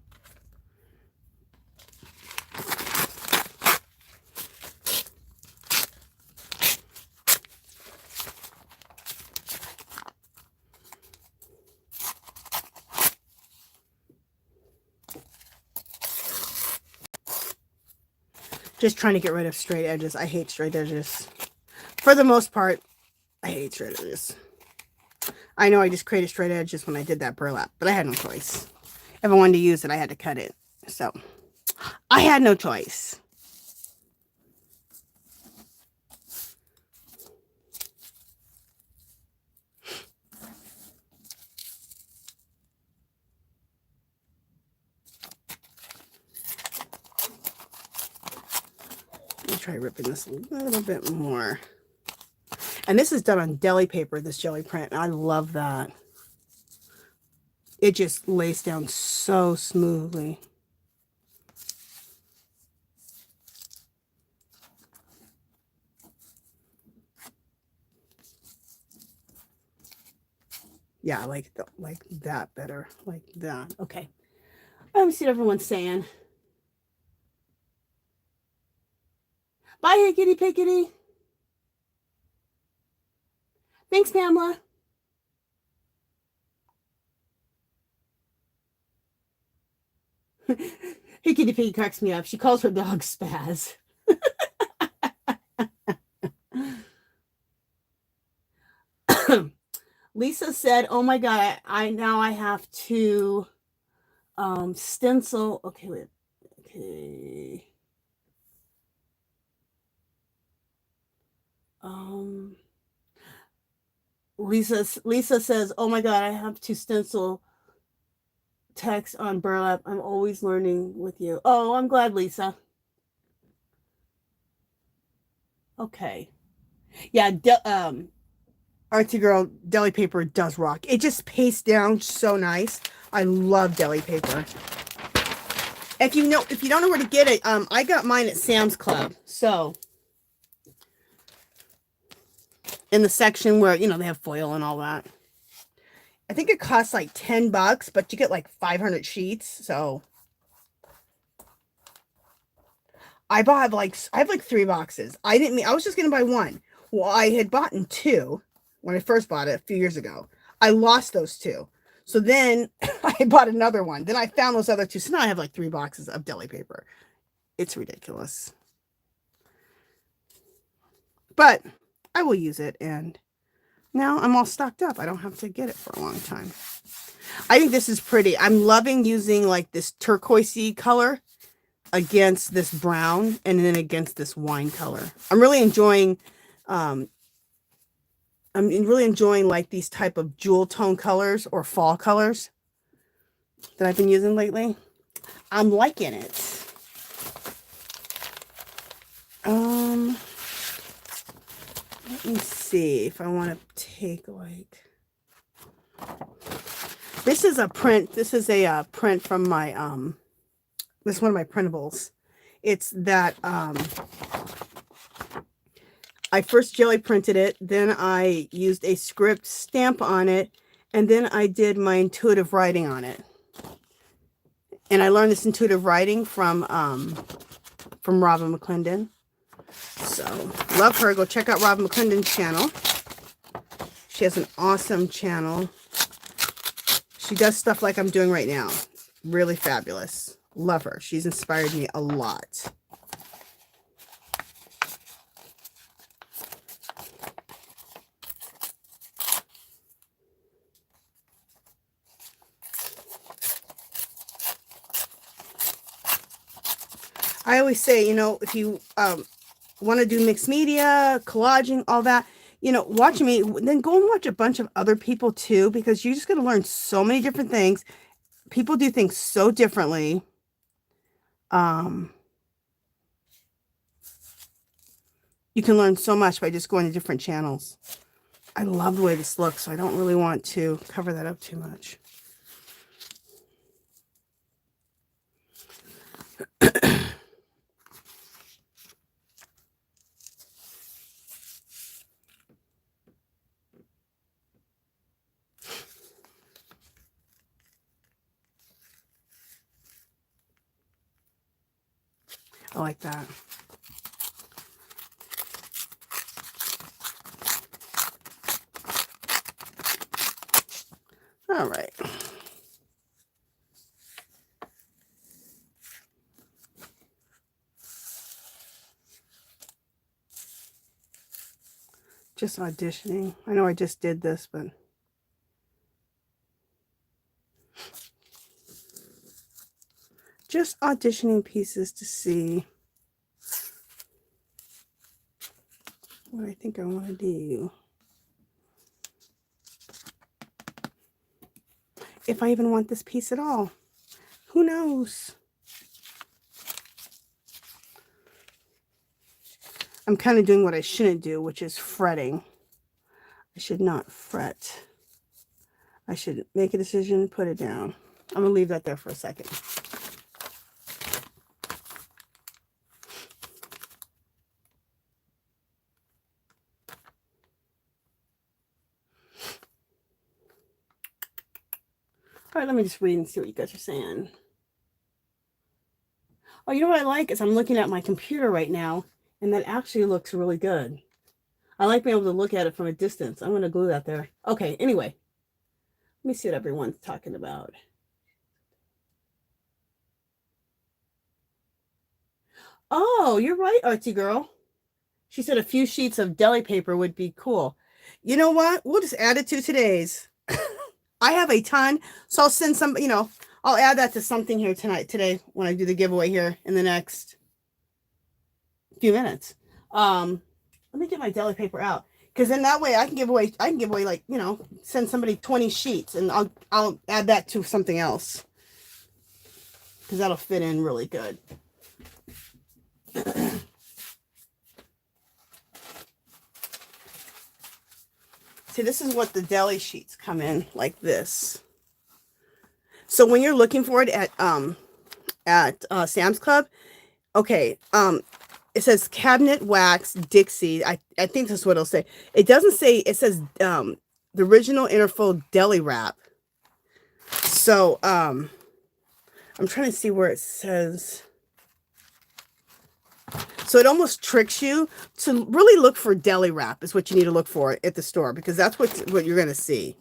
Just trying to get rid of straight edges. I hate straight edges. For the most part, I hate straight edges. I know I just created straight edges when I did that burlap, but I had no choice. If I wanted to use it, I had to cut it. So, I had no choice. Let me try ripping this a little bit more. And this is done on deli paper, this jelly print. And I love that. It just lays down so smoothly. Yeah, I like that better. Like that. Okay. Let me see what everyone's saying. Bye, hickety pickety. Thanks, Pamela. Hickety Piggy cracks me up. She calls her dog Spaz. Lisa said, oh my God, I now I have to stencil. Okay, wait. Okay. Lisa says, oh my God, I have to stencil text on burlap. I'm always learning with you. Oh, I'm glad, Lisa. Okay. Yeah, Artsy Girl deli paper does rock. It just pastes down so nice. I love deli paper. If you don't know where to get it, I got mine at Sam's Club. So in the section where, you know, they have foil and all that. I think it costs like $10, but you get like 500 sheets. So I have like 3 boxes. I was just going to buy one. Well, I had bought 2 when I first bought it a few years ago. I lost those 2. So then I bought another one. Then I found those other 2. So now I have like 3 boxes of deli paper. It's ridiculous. But I will use it, and now I'm all stocked up. I don't have to get it for a long time. I think this is pretty. I'm loving using like this turquoisey color against this brown and then against this wine color. I'm really enjoying like these type of jewel tone colors or fall colors that I've been using lately. I'm liking it. Let me see if I want to take like, this is a print. This is a print from my, this is one of my printables. It's that, I first jelly printed it, then I used a script stamp on it, and then I did my intuitive writing on it. And I learned this intuitive writing from Robin McClendon. So, love her. Go check out Robin McClendon's channel. She has an awesome channel. She does stuff like I'm doing right now. Really fabulous. Love her. She's inspired me a lot. I always say, you know, if you want to do mixed media, collaging, all that, you know, watch me, then go and watch a bunch of other people too, because you're just going to learn so many different things. People do things so differently. You can learn so much by just going to different channels. I love the way this looks, so I don't really want to cover that up too much. I like that. All right. Just auditioning. I know I just did this, but just auditioning pieces to see what I think I want to do. If I even want this piece at all. Who knows? I'm kind of doing what I shouldn't do, which is fretting. I should not fret. I should make a decision, put it down. I'm going to leave that there for a second. All right, let me just read and see what you guys are saying. Oh, you know what I like is I'm looking at my computer right now, and that actually looks really good. I like being able to look at it from a distance. I'm going to glue that there. Okay, anyway. Let me see what everyone's talking about. Oh, you're right, Artsy Girl. She said a few sheets of deli paper would be cool. You know what? We'll just add it to today's. I have a ton, so I'll send some, you know, I'll add that to something here today when I do the giveaway here in the next few minutes. Let me get my deli paper out, because then that way I can give away like, you know, send somebody 20 sheets, and I'll add that to something else, because that'll fit in really good. See, this is what the deli sheets come in, like this. So when you're looking for it at Sam's Club, okay, it says cabinet wax Dixie. I think that's what it'll say. It doesn't say, it says the original interfold deli wrap. So I'm trying to see where it says. So it almost tricks you to really look for deli wrap is what you need to look for at the store, because that's what you're going to see.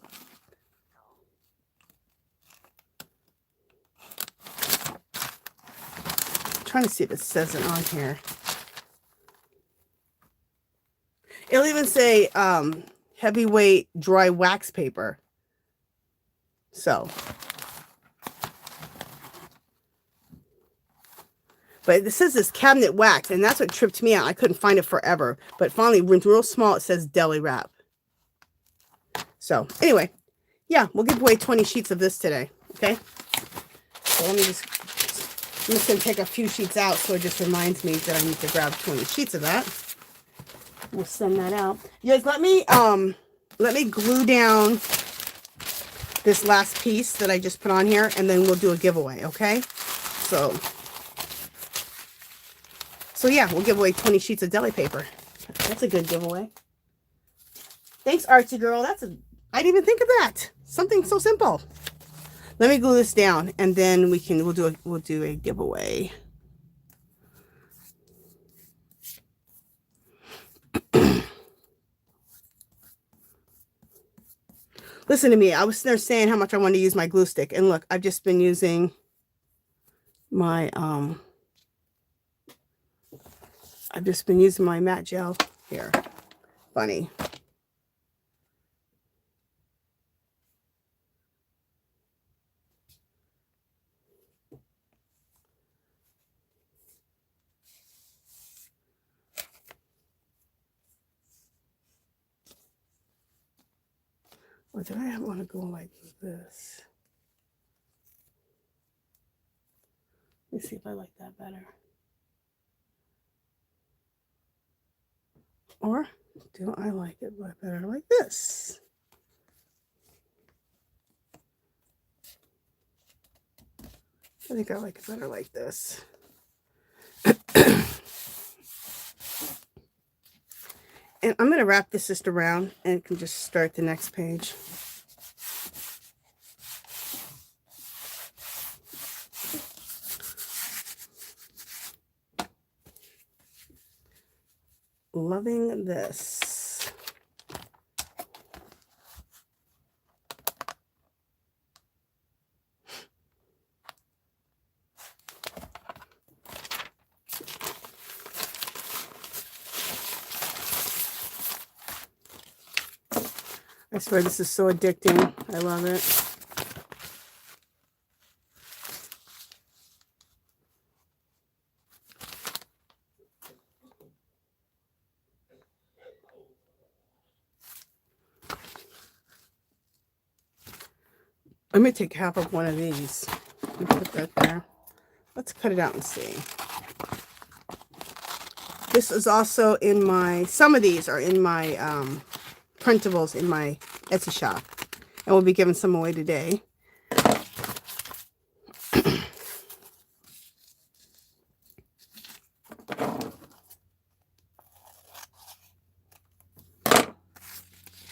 I'm trying to see if it says it on here. It'll even say heavyweight dry wax paper. So, but it says this cabinet wax, and that's what tripped me out. I couldn't find it forever, but finally, when it's real small, it says deli wrap. So anyway, yeah, we'll give away 20 sheets of this today. Okay. So I'm just gonna take a few sheets out, so it just reminds me that I need to grab 20 sheets of that. We'll send that out. You guys, let me glue down this last piece that I just put on here, and then we'll do a giveaway, okay? So yeah, we'll give away 20 sheets of deli paper. That's a good giveaway. Thanks, Artsy Girl. I didn't even think of that. Something so simple. Let me glue this down, and then we'll do a giveaway. Listen to me. I was there saying how much I wanted to use my glue stick, and look, I've just been using my matte gel here. Funny. Or did I want to go like this? Let me see if I like that better. Or do I like it better like this? I think I like it better like this. And I'm going to wrap this just around and can just start the next page. Loving this. I swear this is so addicting. I love it. I'm going to take half of one of these and put that there. Let's cut it out and see. This is also in my, some of these are in my printables in my Etsy shop. And we'll be giving some away today.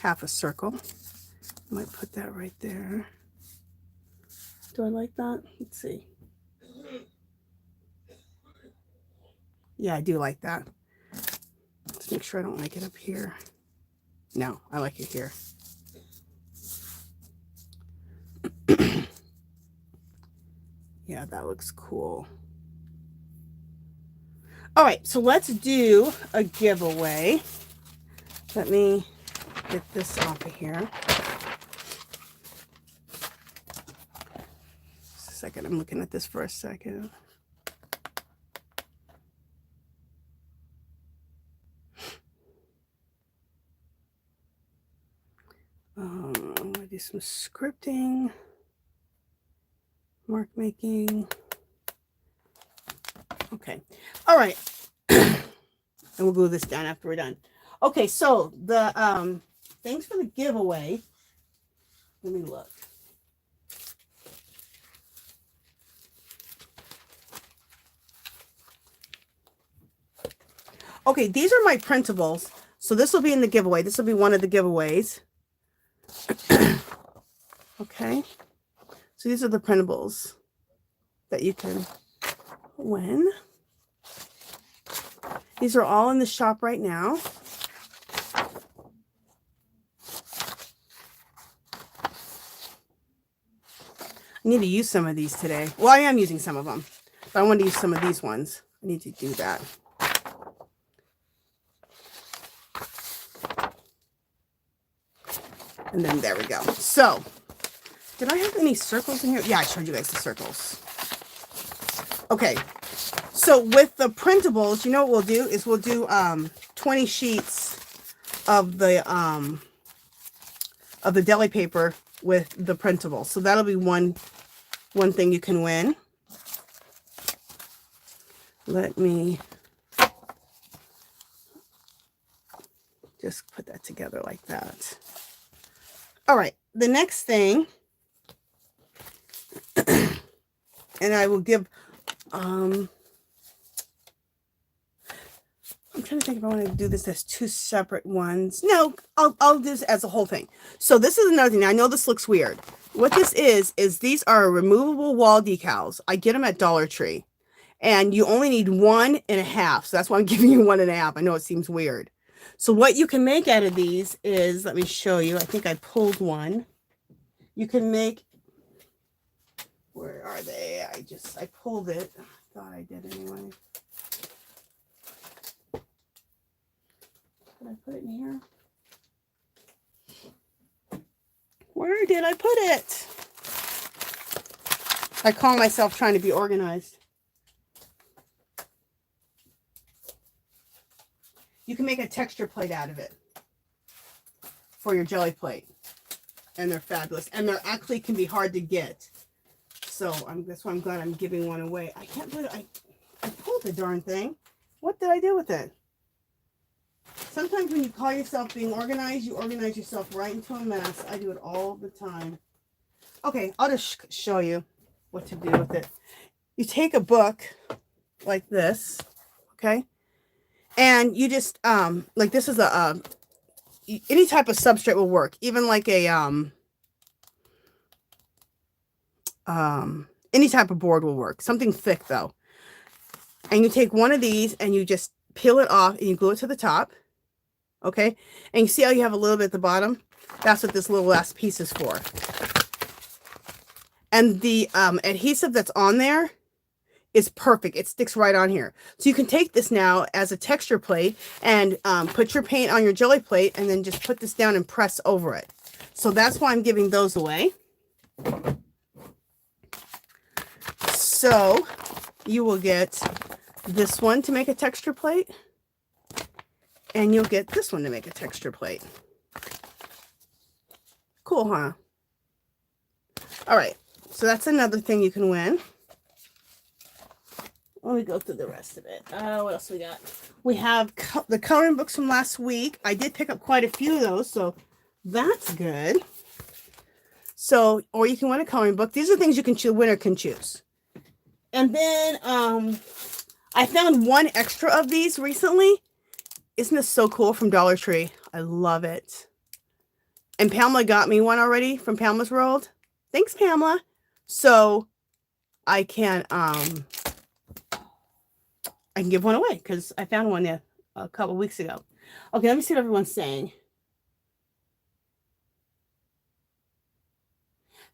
Half a circle. I might put that right there. Do I like that? Let's see. Yeah, I do like that. Let's make sure I don't like it up here. No, I like it here. Yeah, that looks cool. All right, so let's do a giveaway. Let me get this off of here. Just a second, I'm looking at this for a second. I'm gonna do some scripting, mark making. Okay, all right. And we'll glue this down after we're done. Okay, so the thanks for the giveaway. Let me look. Okay, these are my printables. So this will be in the giveaway. This will be one of the giveaways. Okay. So these are the printables that you can win. These are all in the shop right now. I need to use some of these today. Well, I am using some of them, but I want to use some of these ones. I need to do that. And then there we go. So, did I have any circles in here? Yeah, I showed you guys the circles. Okay, so with the printables, you know what we'll do is we'll do 20 sheets of the deli paper with the printable. So that'll be one thing you can win. Let me just put that together like that. All right, the next thing, and I will give, I'm trying to think if I want to do this as two separate ones. No, I'll do this as a whole thing. So this is another thing. I know this looks weird. What this is these are removable wall decals. I get them at Dollar Tree. And you only need 1.5. So that's why I'm giving you 1.5. I know it seems weird. So what you can make out of these is, let me show you. I think I pulled one. You can make, where are they? I pulled it. I thought I did anyway. Did I put it in here? Where did I put it? I call myself trying to be organized. You can make a texture plate out of it for your jelly plate. And they're fabulous. And they're actually can be hard to get. So that's why I'm glad I'm giving one away. I can't believe I pulled the darn thing. What did I do with it? Sometimes when you call yourself being organized, you organize yourself right into a mess. I do it all the time. Okay, I'll just show you what to do with it. You take a book like this, okay? And you just, like this is any type of substrate will work. Even like a, any type of board will work. Something thick though. And you take one of these and you just peel it off and you glue it to the top. Okay. And you see how you have a little bit at the bottom? That's what this little last piece is for. And the adhesive that's on there is perfect. It sticks right on here. So you can take this now as a texture plate and put your paint on your jelly plate and then just put this down and press over it. So that's why I'm giving those away. So you will get this one to make a texture plate and you'll get this one to make a texture plate. Cool, huh? All right. So that's another thing you can win. Let me go through the rest of it. What else we got? We have the coloring books from last week. I did pick up quite a few of those, so that's good. So, or you can win a coloring book. These are things you can choose, winner can choose. And then I found one extra of these recently. Isn't this so cool from Dollar Tree? I love it. And Pamela got me one already from Pamela's World. Thanks, Pamela. So I can give one away because I found one a couple weeks ago. Okay, let me see what everyone's saying.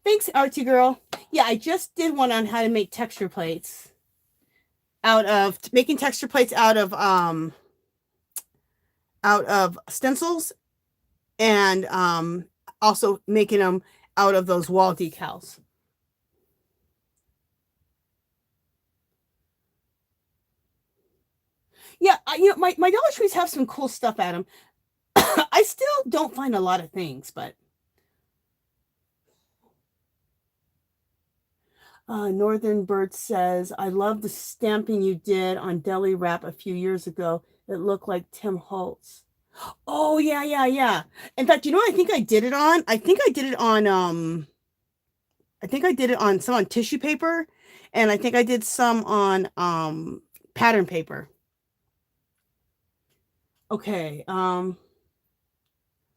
Thanks, Archie girl. Yeah, I just did one on how to make texture plates making texture plates out of stencils and also making them out of those wall decals. Yeah, my Dollar Trees have some cool stuff at them. I still don't find a lot of things, but Northern Bird says, I love the stamping you did on deli wrap a few years ago. It looked like Tim Holtz. Oh, yeah. In fact, you know what I think I did it on? I think I did it on some on tissue paper, and I think I did some on pattern paper. Okay.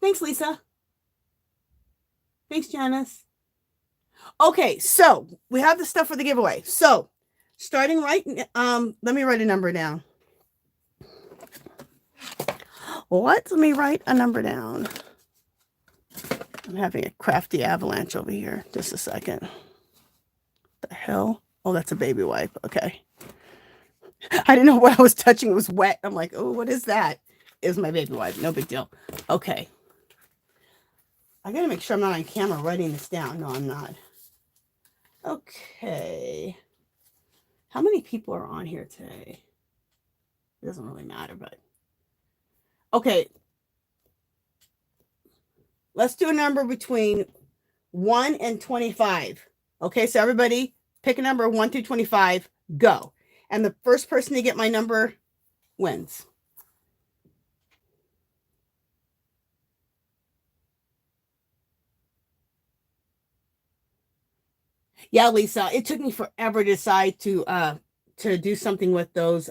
Thanks, Lisa. Thanks, Janice. Okay, so we have the stuff for the giveaway. So starting right, let me write a number down. Let me write a number down. I'm having a crafty avalanche over here. Just a second. What the hell? Oh, that's a baby wipe. Okay. I didn't know what I was touching. It was wet. I'm like, oh, what is that? It was my baby wipe. No big deal. Okay. I gotta make sure I'm not on camera writing this down. No, I'm not. Okay. How many people are on here today? It doesn't really matter, but okay. Let's do a number between 1 and 25. Okay, so everybody pick a number 1 through 25. Go. And the first person to get my number wins. Yeah, Lisa, it took me forever to decide to do something with those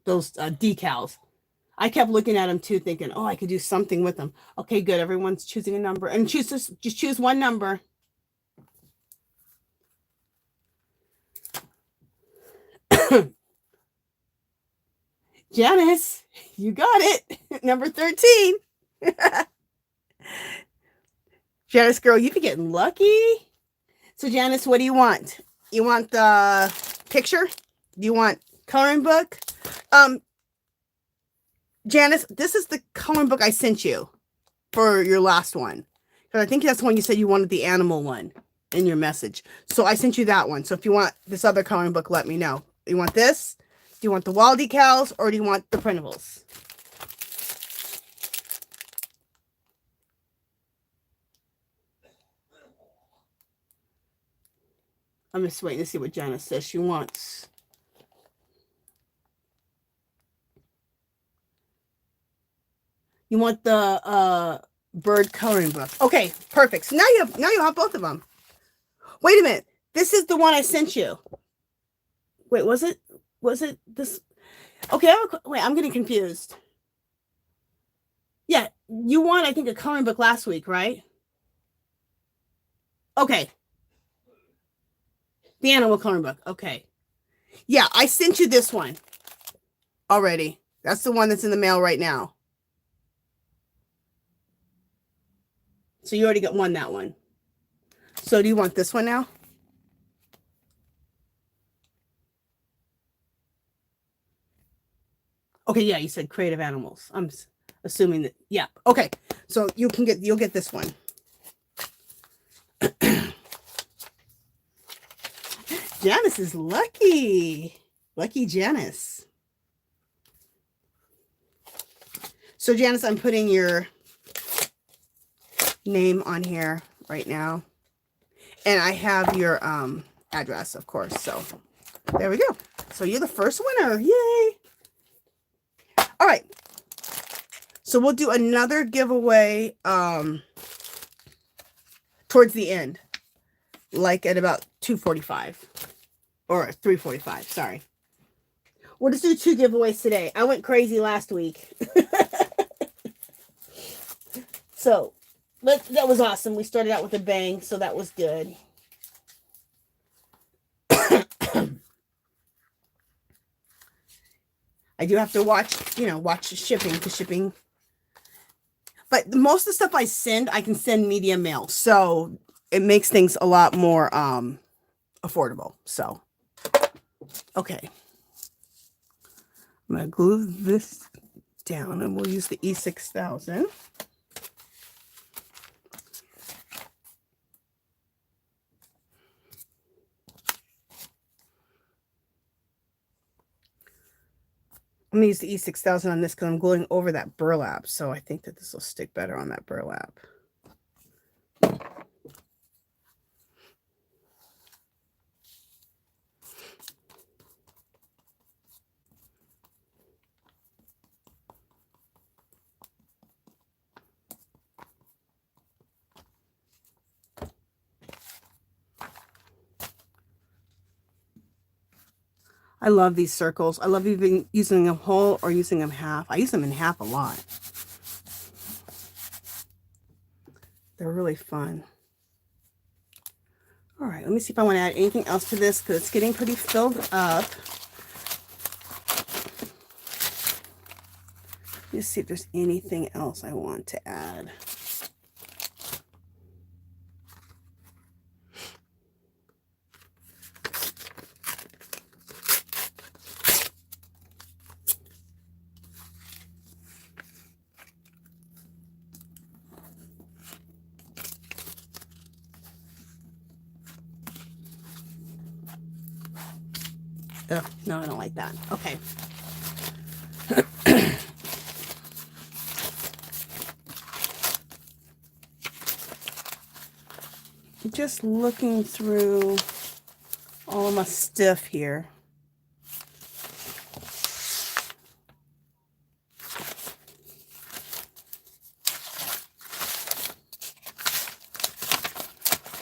decals. I kept looking at them too, thinking, oh, I could do something with them. Okay, good. Everyone's choosing a number, and just choose one number. Janice, you got it. Number 13. Janice, girl, you've been getting lucky. So, Janice, what do you want? You want the picture? Do you want coloring book? Janice, this is the coloring book I sent you for your last one. Because I think that's the one you said you wanted, the animal one, in your message. So I sent you that one. So if you want this other coloring book, let me know. You want this? Do you want the wall decals, or do you want the printables? I'm just waiting to see what Janice says she wants. You want the bird coloring book. Okay, perfect. So now you have both of them. Wait a minute. This is the one I sent you. Wait, was it this? Okay, wait, I'm getting confused. Yeah, you won, I think, a coloring book last week, right? Okay. The animal coloring book. Okay. Yeah, I sent you this one already. That's the one that's in the mail right now. So you already got that one. So do you want this one now? Okay, yeah, you said creative animals. I'm assuming that, yeah. Okay, so you'll get this one. Janice is lucky. Lucky Janice. So Janice, I'm putting your name on here right now. And I have your address, of course. So there we go. So you're the first winner. Yay. All right. So we'll do another giveaway towards the end. Like at about 2:45 or 3:45, sorry. We'll just do 2 giveaways today. I went crazy last week. So that was awesome. We started out with a bang, so that was good. I do have to watch shipping, because shipping. But most of the stuff I send, I can send media mail. So it makes things a lot more affordable. So, okay. I'm going to glue this down, and we'll use the E6000. I'm going to use the E6000 on this because I'm gluing over that burlap. So I think that this will stick better on that burlap. I love these circles. I love even using them whole or using them half. I use them in half a lot. They're really fun. All right, let me see if I want to add anything else to this because it's getting pretty filled up. Let's see if there's anything else I want to add. Ugh, no, I don't like that. Okay. Just looking through all of my stuff here.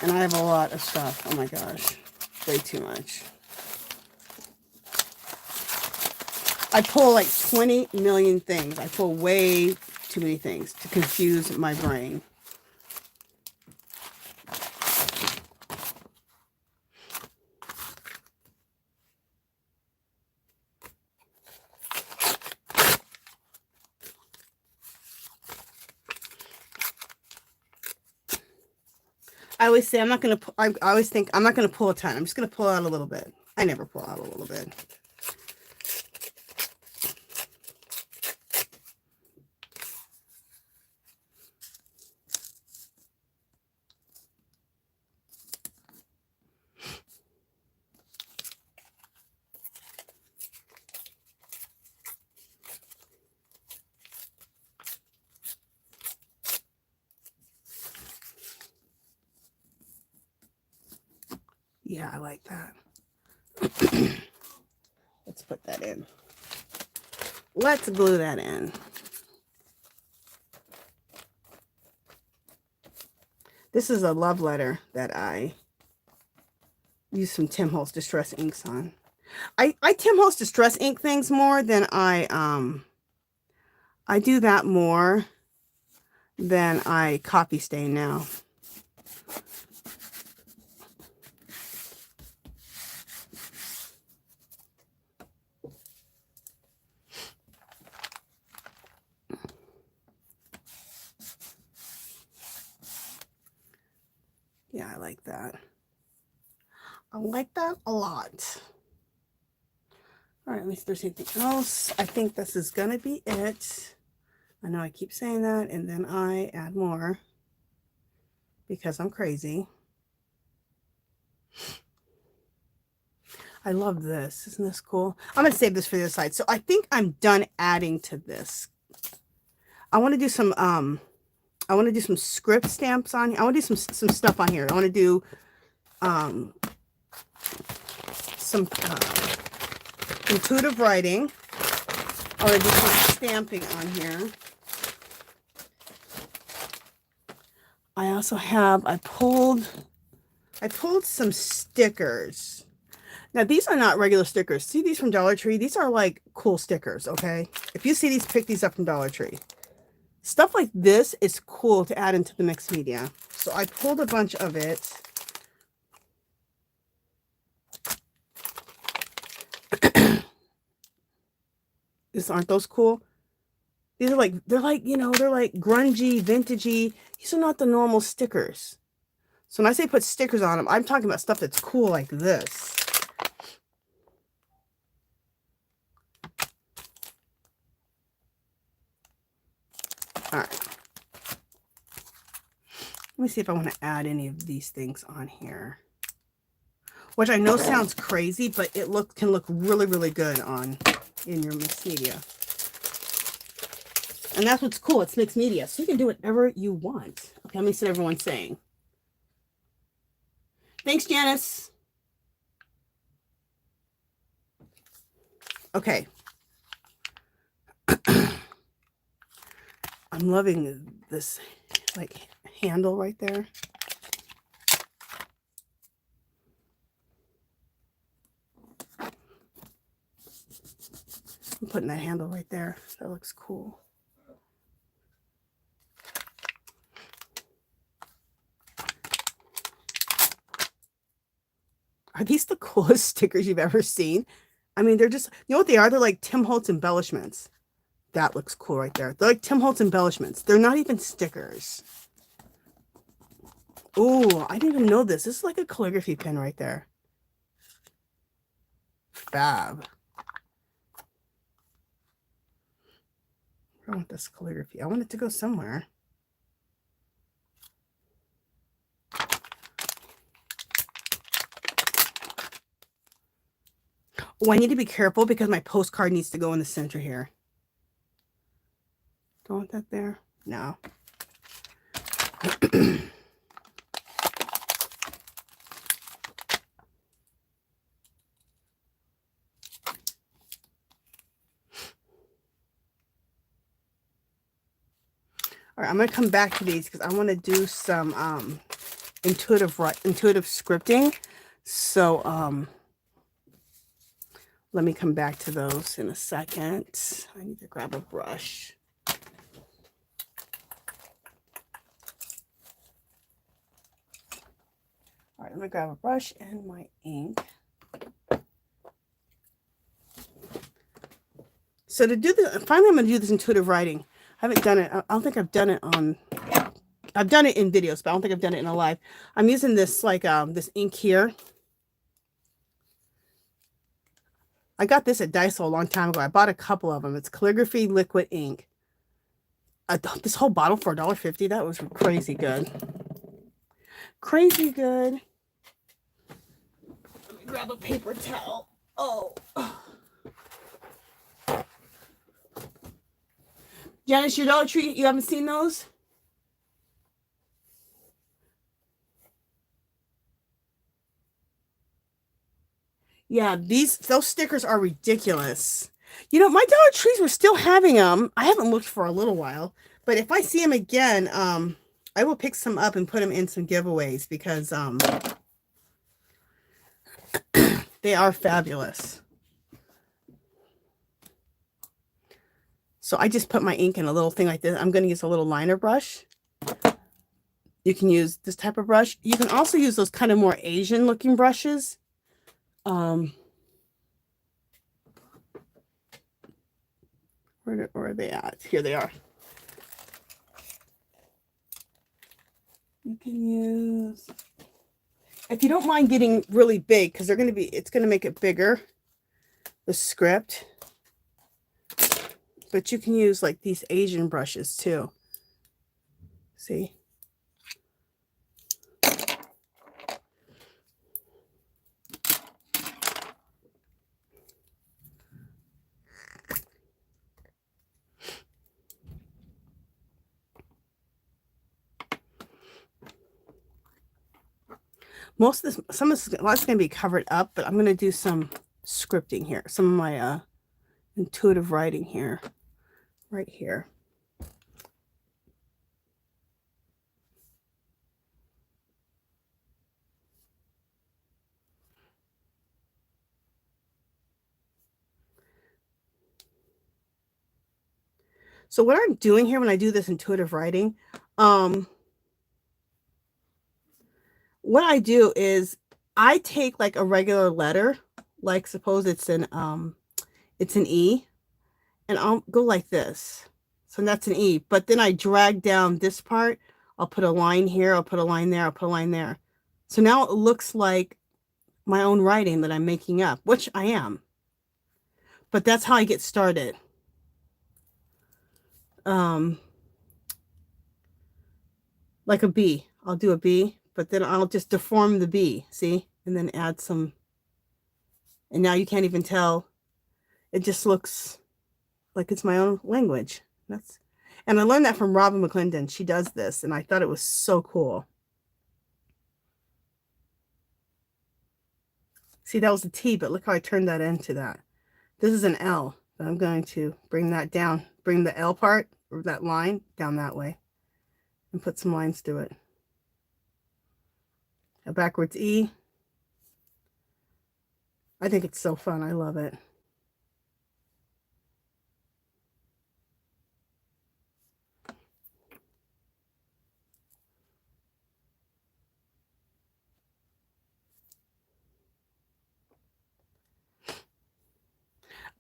And I have a lot of stuff. Oh my gosh, way too much. I pull like 20 million things. I pull way too many things to confuse my brain. I always say I'm not going to, I always think I'm not going to pull a ton. I'm just going to pull out a little bit. I never pull out a little bit. Yeah, I like that. Let's put that in. Let's glue that in. This is a love letter that I use some Tim Holtz Distress inks on. I Tim Holtz Distress ink things more than I do that more than I copy stain now. Yeah, I like that. I like that a lot. All right, let me see if there's anything else. I think this is going to be it. I know I keep saying that, and then I add more because I'm crazy. I love this. Isn't this cool? I'm going to save this for the other side. So I think I'm done adding to this. I want to do some script stamps on here. I want to do some stuff on here. I want to do some intuitive writing. I want to do some stamping on here. I also have, I pulled some stickers. Now, these are not regular stickers. See these from Dollar Tree? These are like cool stickers, okay? If you see these, pick these up from Dollar Tree. Stuff like this is cool to add into the mixed media. So I pulled a bunch of it. Aren't those cool? These are like, they're like, you know, they're like grungy, vintagey. These are not the normal stickers. So when I say put stickers on them, I'm talking about stuff that's cool like this. All right. Let me see if I want to add any of these things on here. Which I know sounds crazy, but it can look really, really good in your mixed media. And that's what's cool. It's mixed media. So you can do whatever you want. Okay, let me see what everyone's saying. Thanks, Janice. Okay. I'm loving this like handle right there. I'm putting that handle right there. That looks cool. Are these the coolest stickers you've ever seen? I mean, they're just, you know what they are? They're like Tim Holtz embellishments. That looks cool right there. They're like Tim Holtz embellishments. They're not even stickers. Oh, I didn't even know this. This is like a calligraphy pen right there. Fab. I want this calligraphy. I want it to go somewhere. Oh, I need to be careful because my postcard needs to go in the center here. Don't want that there. No. All right, I'm going to come back to these because I want to do some intuitive scripting. So let me come back to those in a second. I need to grab a brush. All right, I'm going to grab a brush and my ink. So to do this, finally I'm going to do this intuitive writing. I haven't done it. I don't think I've done it on, I've done it in videos, but I don't think I've done it in a live. I'm using this like this ink here. I got this at Daiso a long time ago. I bought a couple of them. It's calligraphy liquid ink. This whole bottle for $1.50. That was crazy good. Crazy good. Let me grab a paper towel. Oh. Janice, your Dollar Tree, you haven't seen those? Yeah, those stickers are ridiculous. You know, my Dollar Trees were still having them. I haven't looked for a little while, but if I see them again, I will pick some up and put them in some giveaways because they are fabulous. So I just put my ink in a little thing like this. I'm going to use a little liner brush. You can use this type of brush. You can also use those kind of more Asian looking brushes. Where are they at? Here they are. You can use, if you don't mind getting really big, because it's going to make it bigger, the script. But you can use like these Asian brushes too. See? Most of this, some of this, a lot's going to be covered up, but I'm going to do some scripting here. Some of my intuitive writing here, right here. So what I'm doing here when I do this intuitive writing, what I do is I take like a regular letter, like suppose it's an E, and I'll go like this. So that's an E, but then I drag down this part. I'll put a line here, I'll put a line there, I'll put a line there. So now it looks like my own writing that I'm making up, which I am. But that's how I get started. Like a B. I'll do a B, but then I'll just deform the B, see? And then add some, and now you can't even tell. It just looks like it's my own language. And I learned that from Robin McClendon. She does this, and I thought it was so cool. See, that was a T, but look how I turned that into that. This is an L, but I'm going to bring that down, bring the L part, or that line, down that way, and put some lines through it. A backwards E. I think it's so fun. I love it.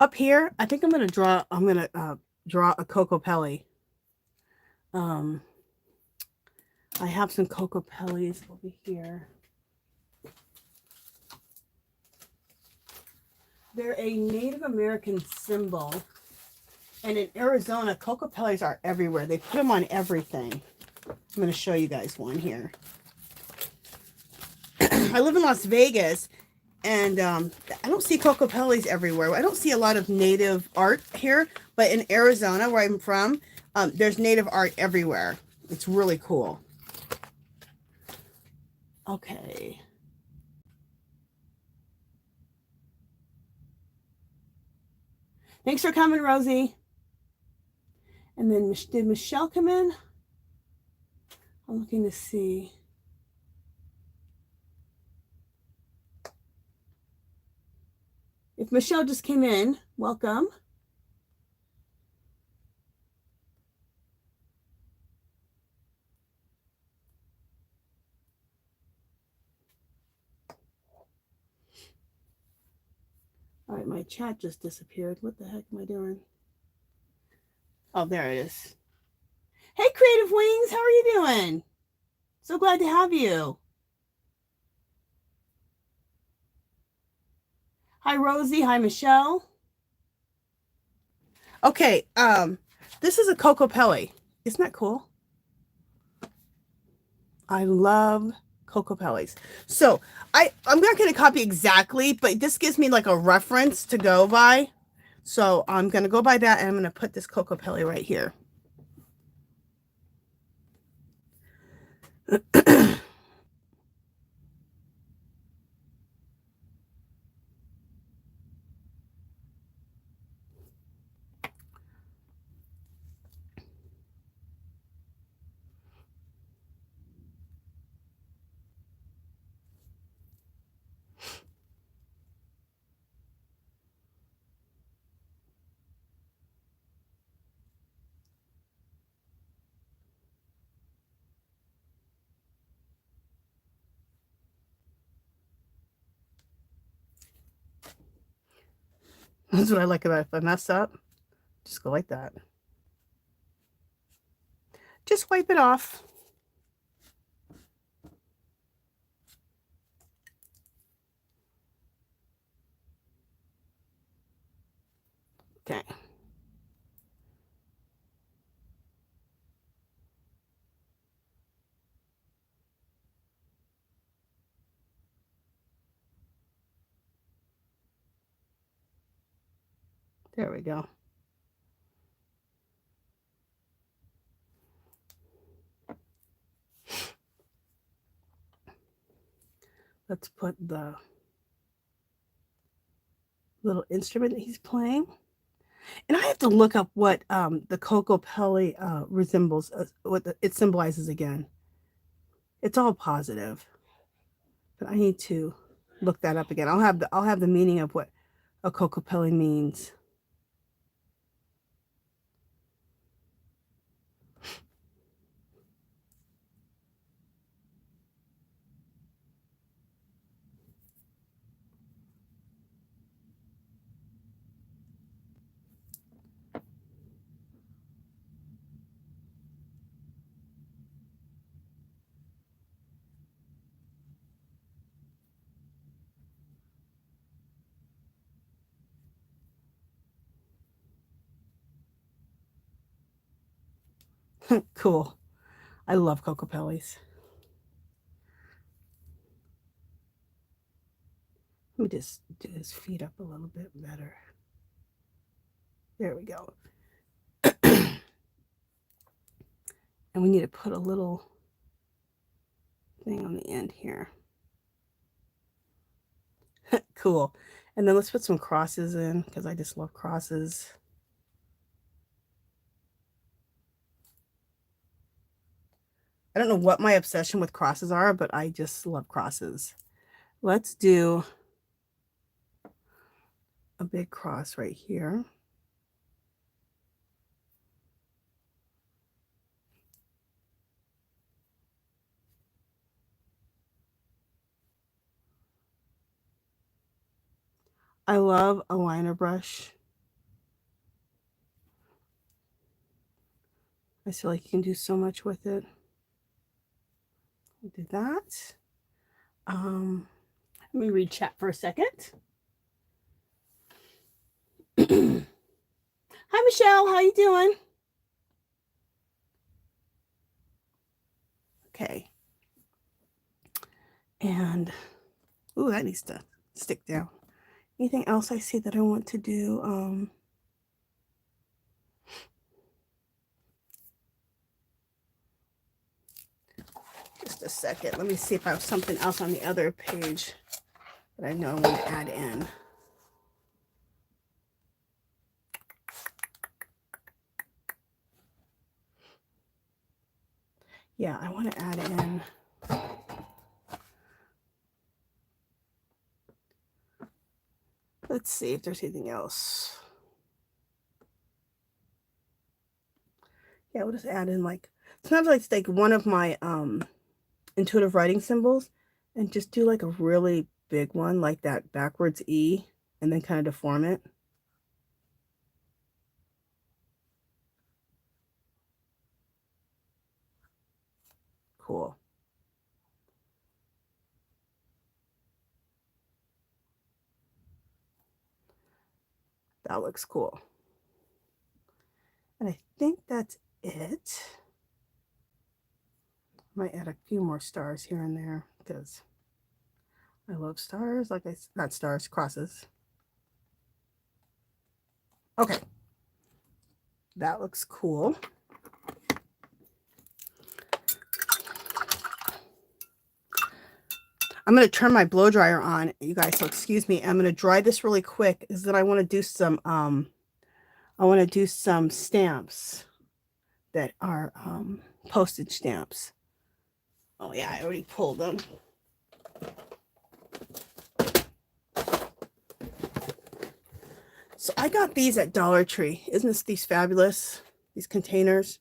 Up here, I think I'm going to draw a Coco Pelli. I have some Coco Pellis over here. They're a Native American symbol. And in Arizona, Coco Pellis are everywhere. They put them on everything. I'm going to show you guys one here. I live in Las Vegas, and I don't see Coco Pellis everywhere. I don't see a lot of native art here, but in Arizona, where I'm from, there's native art everywhere. It's really cool. Okay. Thanks for coming, Rosie. And then did Michelle come in? I'm looking to see. If Michelle just came in, welcome. All right, my chat just disappeared. What the heck am I doing? Oh, there it is. Hey, Creative Wings, how are you doing? So glad to have you. Hi, Rosie. Hi, Michelle. Okay, this is a Coco Pelli. Isn't that cool? I love Coco Pellis. So I'm not going to copy exactly, but this gives me like a reference to go by. So I'm going to go by that, and I'm going to put this Coco Pelli right here. That's what I like about it. If I mess up, just go like that. Just wipe it off. Okay. There we go. Let's put the little instrument that he's playing. And I have to look up what the Coco Pelli resembles, it symbolizes again. It's all positive, but I need to look that up again. I'll have the meaning of what a Coco Pelli means. Cool. I love Coco Pellis. Let me just do his feet up a little bit better. There we go. And we need to put a little thing on the end here. Cool. And then let's put some crosses in, because I just love crosses. I don't know what my obsession with crosses are, but I just love crosses. Let's do a big cross right here. I love a liner brush. I feel like you can do so much with it. Do that. Let me read chat for a second. Hi, Michelle. How you doing? Okay. And, ooh, that needs to stick down. Anything else I see that I want to do? Just a second. Let me see if I have something else on the other page that I know I want to add in. Yeah, I want to add in. Let's see if there's anything else. Yeah, we'll just add in like, sometimes I take one of my intuitive writing symbols and just do like a really big one, like that backwards E, and then kind of deform it. Cool. That looks cool. And I think that's it. Might add a few more stars here and there because I love stars, like not stars, crosses. Okay. That looks cool. I'm going to turn my blow dryer on, you guys, so excuse me. I'm going to dry this really quick is that I want to do some stamps that are postage stamps. Oh yeah, I already pulled them. So I got these at Dollar Tree. Isn't these fabulous? These containers.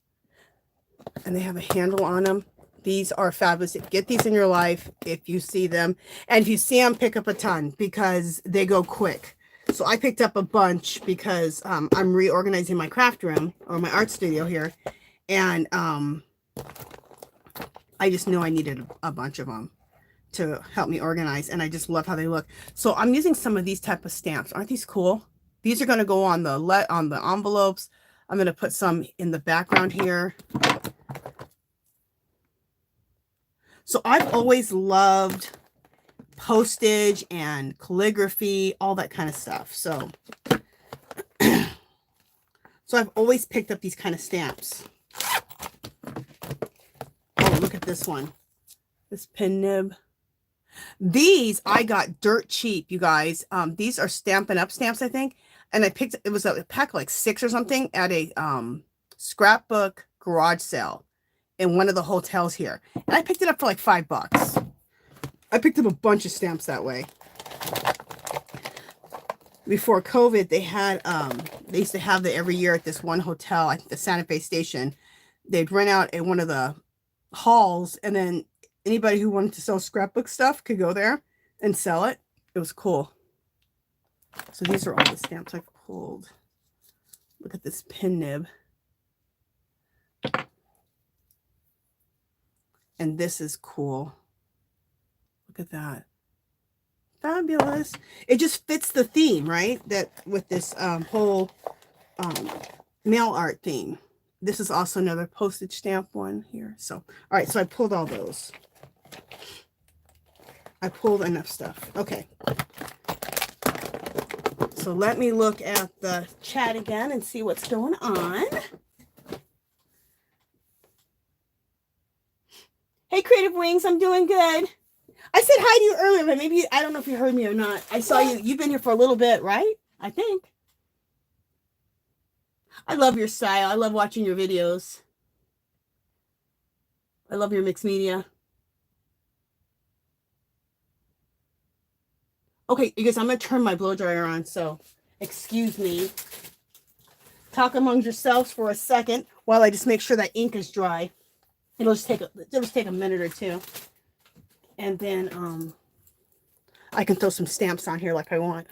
And they have a handle on them. These are fabulous. Get these in your life if you see them. And if you see them, pick up a ton because they go quick. So I picked up a bunch because I'm reorganizing my craft room or my art studio here. And I just knew I needed a bunch of them to help me organize. And I just love how they look. So I'm using some of these type of stamps. Aren't these cool? These are going to go on the envelopes. I'm going to put some in the background here. So I've always loved postage and calligraphy, all that kind of stuff. So I've always picked up these kind of stamps. Oh, look at this one. This pin nib. These I got dirt cheap, you guys. These are Stampin' Up stamps, I think. And I picked, it was a pack like 6 or something at a scrapbook garage sale in one of the hotels here. And I picked it up for like $5. I picked up a bunch of stamps that way. Before COVID, they had, they used to have it every year at this one hotel, I think the Santa Fe station. They'd rent out at one of the halls, and then anybody who wanted to sell scrapbook stuff could go there and sell it. It was cool. So these are all the stamps I've pulled. Look at this pin nib. And this is cool. Look at that. Fabulous. It just fits the theme, right? That with this whole mail art theme. This is also another postage stamp one here. So, all right. So I pulled all those. I pulled enough stuff. Okay. So let me look at the chat again and see what's going on. Hey, Creative Wings, I'm doing good. I said hi to you earlier, but maybe, I don't know if you heard me or not. I saw you. You've been here for a little bit, right? I think. I love your style. I love watching your videos. I love your mixed media. Okay, you guys, I'm going to turn my blow dryer on, so excuse me. Talk among yourselves for a second while I just make sure that ink is dry. It'll just take a minute or two. And then I can throw some stamps on here like I want.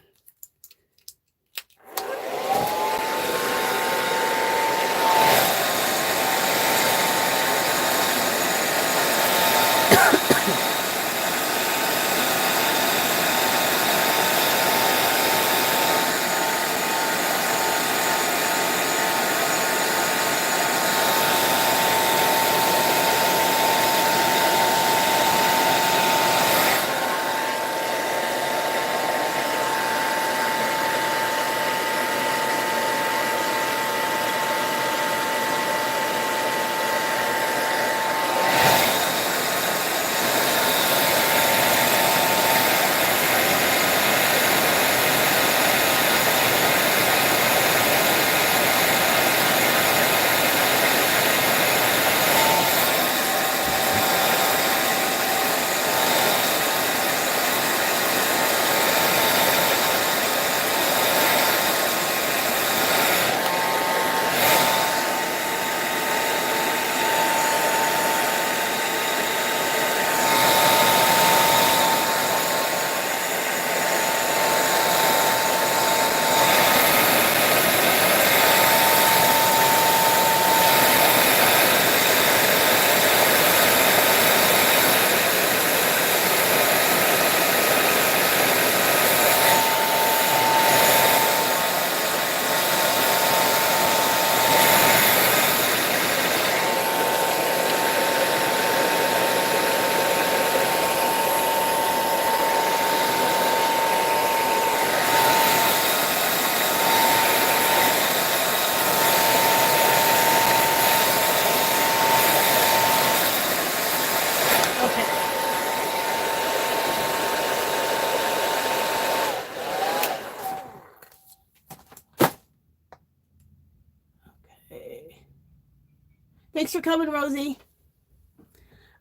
Thanks for coming, Rosie.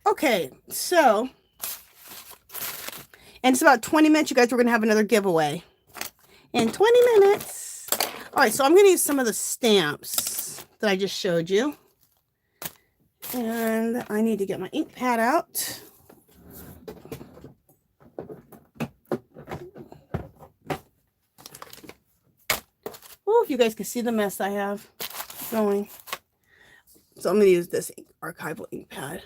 Okay, so, and it's about 20 minutes, you guys, we're going to have another giveaway. In 20 minutes. All right, so I'm going to use some of the stamps that I just showed you. And I need to get my ink pad out. Oh, if you guys can see the mess I have going. So I'm going to use this archival ink pad.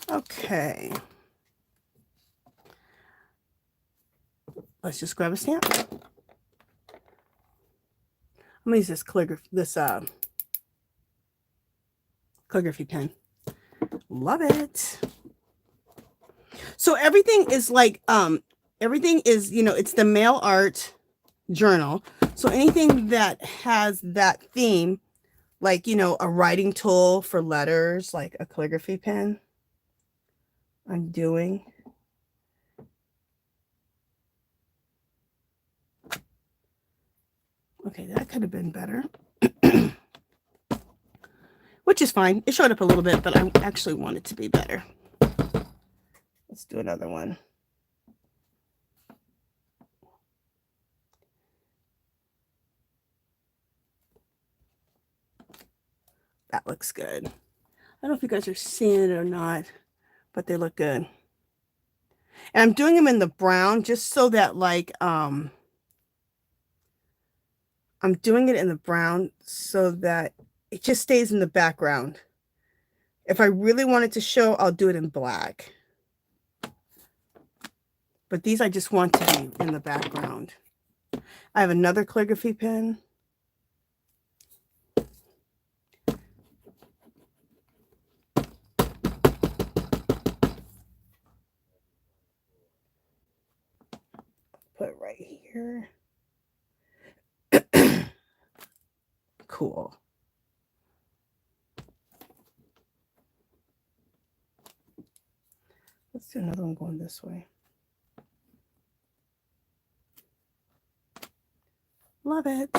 Okay. Let's just grab a stamp. I'm going to use this calligraphy pen. Love it. So everything is like, everything is, you know, it's the mail art journal. So anything that has that theme, like, you know, a writing tool for letters, like a calligraphy pen, I'm doing. Okay, that could have been better. Which is fine. It showed up a little bit, but I actually want it to be better. Let's do another one. That looks good. I don't know if you guys are seeing it or not, but they look good. And I'm doing them in the brown just so that, like, I'm doing it in the brown so that it just stays in the background. If I really want it to show, I'll do it in black. But these I just want to be in the background. I have another calligraphy pen. Put it right here. Cool. Let's do another one going this way. Love it.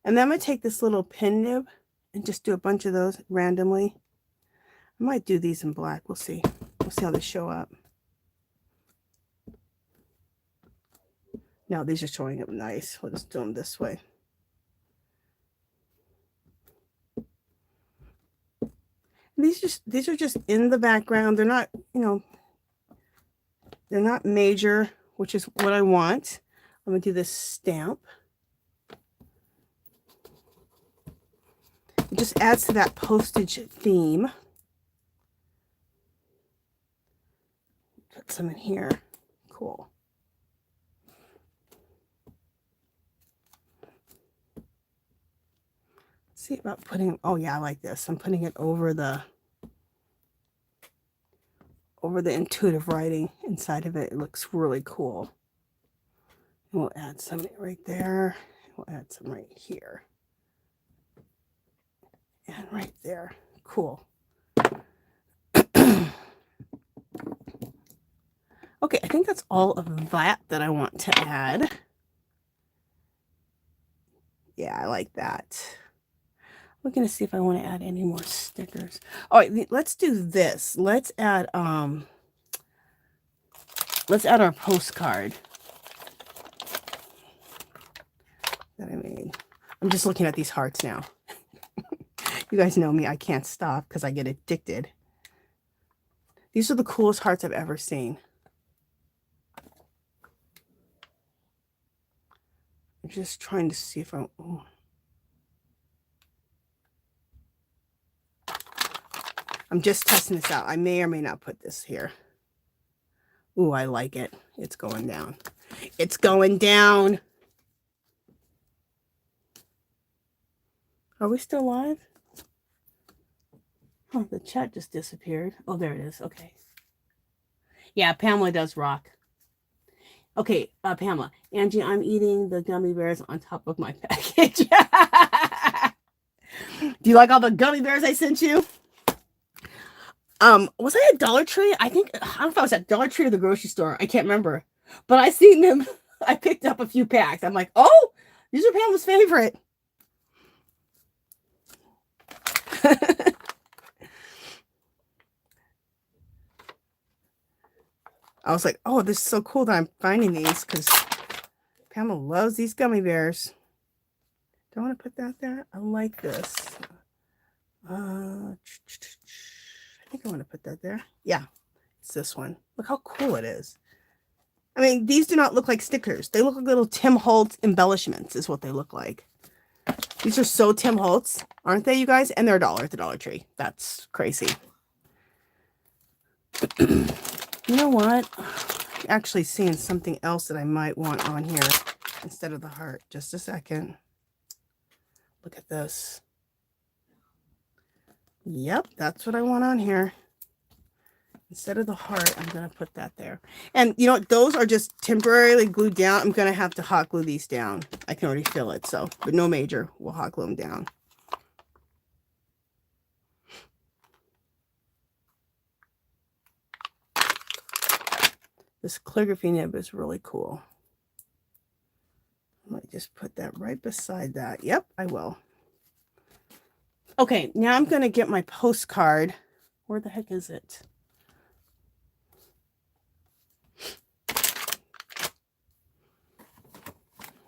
And then I'm going to take this little pen nib and just do a bunch of those randomly. I might do these in black. We'll see. We'll see how they show up. No, these are showing up nice. We'll just do them this way. These are just in the background. They're not, you know, they're not major, which is what I want. I'm going to do this stamp. It just adds to that postage theme. Put some in here. Cool. See about putting, oh yeah, I like this. I'm putting it over the intuitive writing inside of it. It looks really cool. And we'll add some right there. We'll add some right here. And right there. Cool. Okay, I think that's all of that I want to add. Yeah, I like that. We're going to see if I want to add any more stickers. All right, let's do this. Let's add our postcard that I made. I'm just looking at these hearts now. You guys know me. I can't stop because I get addicted. These are the coolest hearts I've ever seen. I'm just trying to see if I'm... Oh. I'm just testing this out. I may or may not put this here. Ooh, I like it. It's going down. It's going down. Are we still live? Oh, the chat just disappeared. Oh, there it is. Okay. Yeah, Pamela does rock. Okay, Pamela. Angie, I'm eating the gummy bears on top of my package. Do you like all the gummy bears I sent you? Was I at Dollar Tree? I don't know if I was at Dollar Tree or the grocery store. I can't remember. But I seen them I picked up a few packs. I'm like, oh, these are Pamela's favorite. I was like, oh, this is so cool that I'm finding these because Pamela loves these gummy bears. Do I want to put that there? I like this. I think I want to put that there. Yeah, it's this one. Look how cool it is. I mean, these do not look like stickers. They look like little Tim Holtz embellishments is what they look like. These are so Tim Holtz, aren't they, you guys? And they're $1 at the Dollar Tree. That's crazy. You know what? I'm actually seeing something else that I might want on here instead of the heart. Just a second. Look at this. Yep, that's what I want on here. Instead of the heart, I'm going to put that there. And you know, those are just temporarily glued down. I'm going to have to hot glue these down. I can already feel it, so, but no major. We'll hot glue them down. This calligraphy nib is really cool. Let me just put that right beside that. Yep, I will. Okay, now I'm going to get my postcard. Where the heck is it?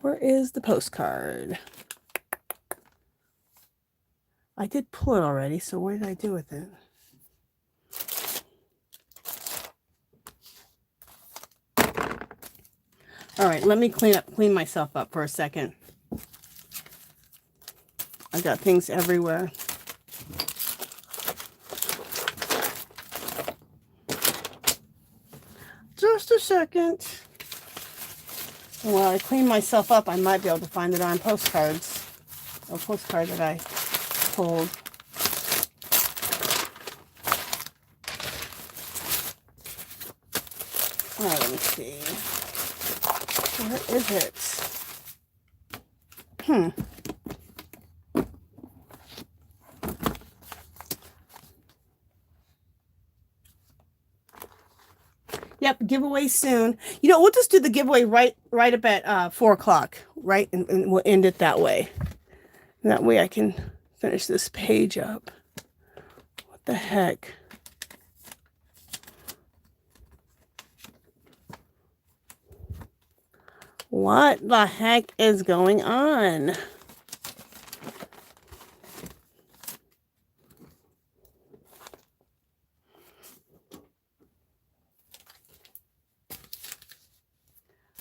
Where is the postcard? I did pull it already, so what did I do with it? All right, let me clean myself up for a second. I got things everywhere. Just a second. While I clean myself up, I might be able to find the darn postcards. A postcard that I pulled. Oh, let me see. Where is it? Yep, giveaway soon. You know, we'll just do the giveaway right up at 4 o'clock, right? And we'll end it that way. And that way I can finish this page up. What the heck? What the heck is going on?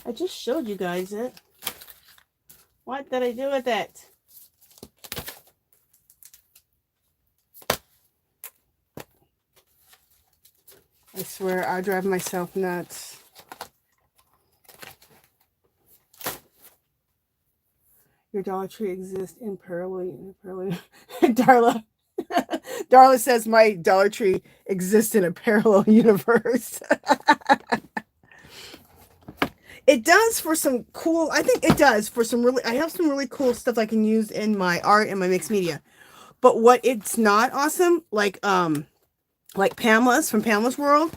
I just showed you guys it. What did I do with it? I swear I drive myself nuts. Your Dollar Tree exists in parallel. Darla. Darla says my Dollar Tree exists in a parallel universe. It does for some cool, I think it does for some really, I have some really cool stuff I can use in my art and my mixed media. But what it's not awesome, like Pamela's from Pamela's World,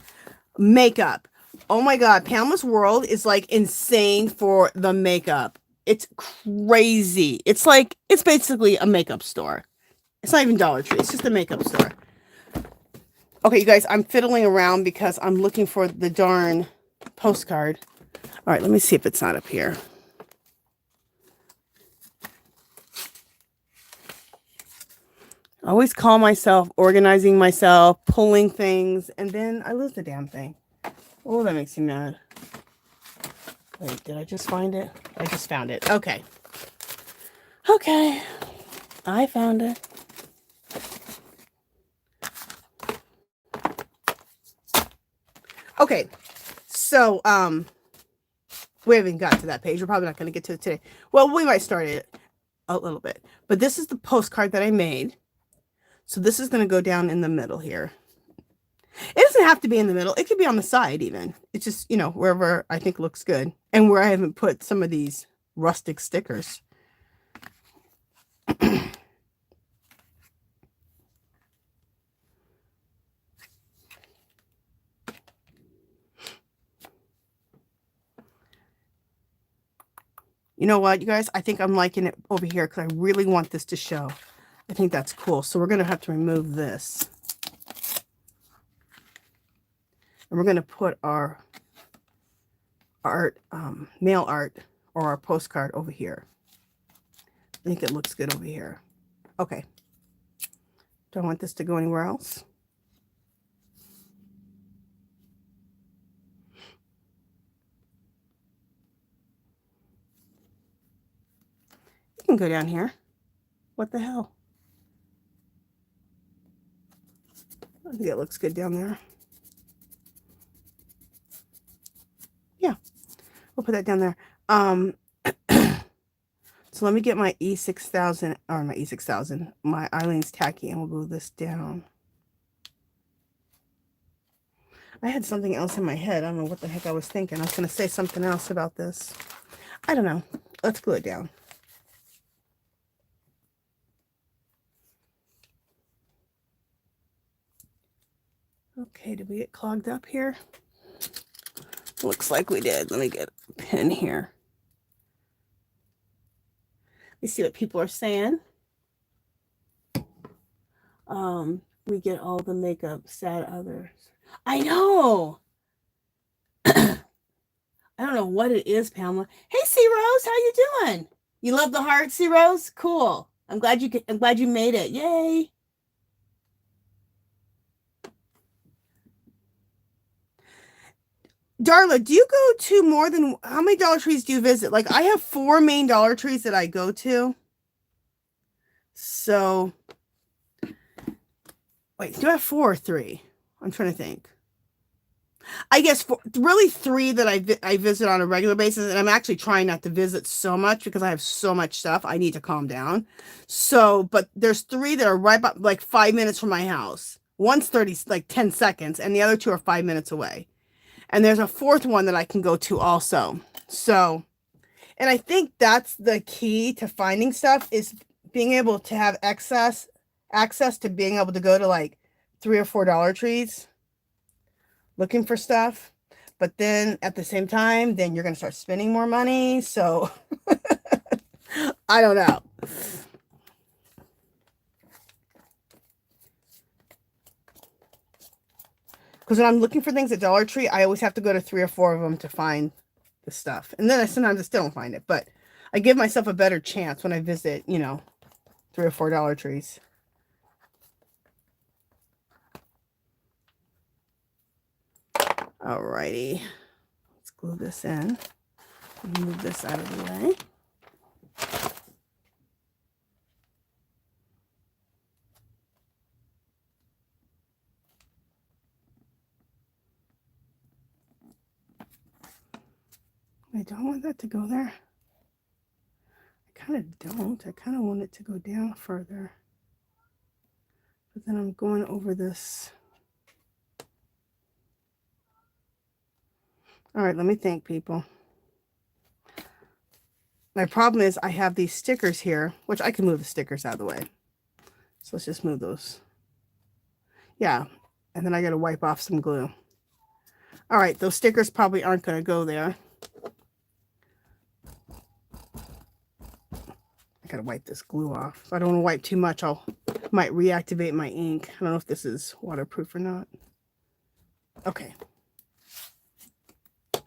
makeup. Oh my God, Pamela's World is like insane for the makeup. It's crazy. It's like, it's basically a makeup store. It's not even Dollar Tree. It's just a makeup store. Okay, you guys, I'm fiddling around because I'm looking for the darn postcard. All right, let me see if it's not up here. I always call myself organizing myself, pulling things, and then I lose the damn thing. Oh, that makes me mad. Wait, did I just find it? I just found it. Okay. Okay. I found it. Okay. So, we haven't got to that page. We're probably not going to get to it today. Well, we might start it a little bit. But this is the postcard that I made. So this is going to go down in the middle here. It doesn't have to be in the middle. It could be on the side even. It's just, you know, wherever I think looks good. And where I haven't put some of these rustic stickers. You know what, you guys? I think I'm liking it over here because I really want this to show. I think that's cool. So we're going to have to remove this. And we're going to put our art, mail art, or our postcard over here. I think it looks good over here. Okay. Don't want this to go anywhere else. You can go down here. What the hell? I think it looks good down there. Yeah, we'll put that down there. So let me get my E6000, or my E6000, my Eileen's Tacky, and we'll glue this down. I had something else in my head. I don't know what the heck I was thinking. I was going to say something else about this. I don't know. Let's glue it down. Okay, did we get clogged up here? Looks like we did. Let me get a pen here. Let me see what people are saying. We get all the makeup, sad others. I know. I don't know what it is, Pamela. Hey, C Rose, how you doing? You love the heart, C Rose? Cool. I'm glad you made it. Yay. Darla, do you go to more than, how many Dollar Trees do you visit? Like, I have 4 main Dollar Trees that I go to. So, wait, do I have 4 or 3? I'm trying to think. I guess really 3 that I visit on a regular basis, and I'm actually trying not to visit so much because I have so much stuff. I need to calm down. So, but there's 3 that are right about like 5 minutes from my house. One's 30, like 10 seconds, and the other 2 are 5 minutes away. And there's a 4th one that I can go to also. So, and I think that's the key to finding stuff, is being able to have access to being able to go to like 3 or 4 Dollar Trees looking for stuff. But then at the same time, then you're going to start spending more money. So I don't know. Because when I'm looking for things at Dollar Tree, I always have to go to 3 or 4 of them to find the stuff. And then sometimes I still don't find it. But I give myself a better chance when I visit, you know, 3 or 4 Dollar Trees. Alrighty. Let's glue this in. Move this out of the way. I don't want that to go there. I kind of don't. I kind of want it to go down further. But then I'm going over this. All right, let me think, people. My problem is I have these stickers here, which I can move the stickers out of the way. So let's just move those. Yeah, and then I got to wipe off some glue. All right, those stickers probably aren't going to go there. I got to wipe this glue off. If I don't want to wipe too much, might reactivate my ink. I don't know if this is waterproof or not. Okay.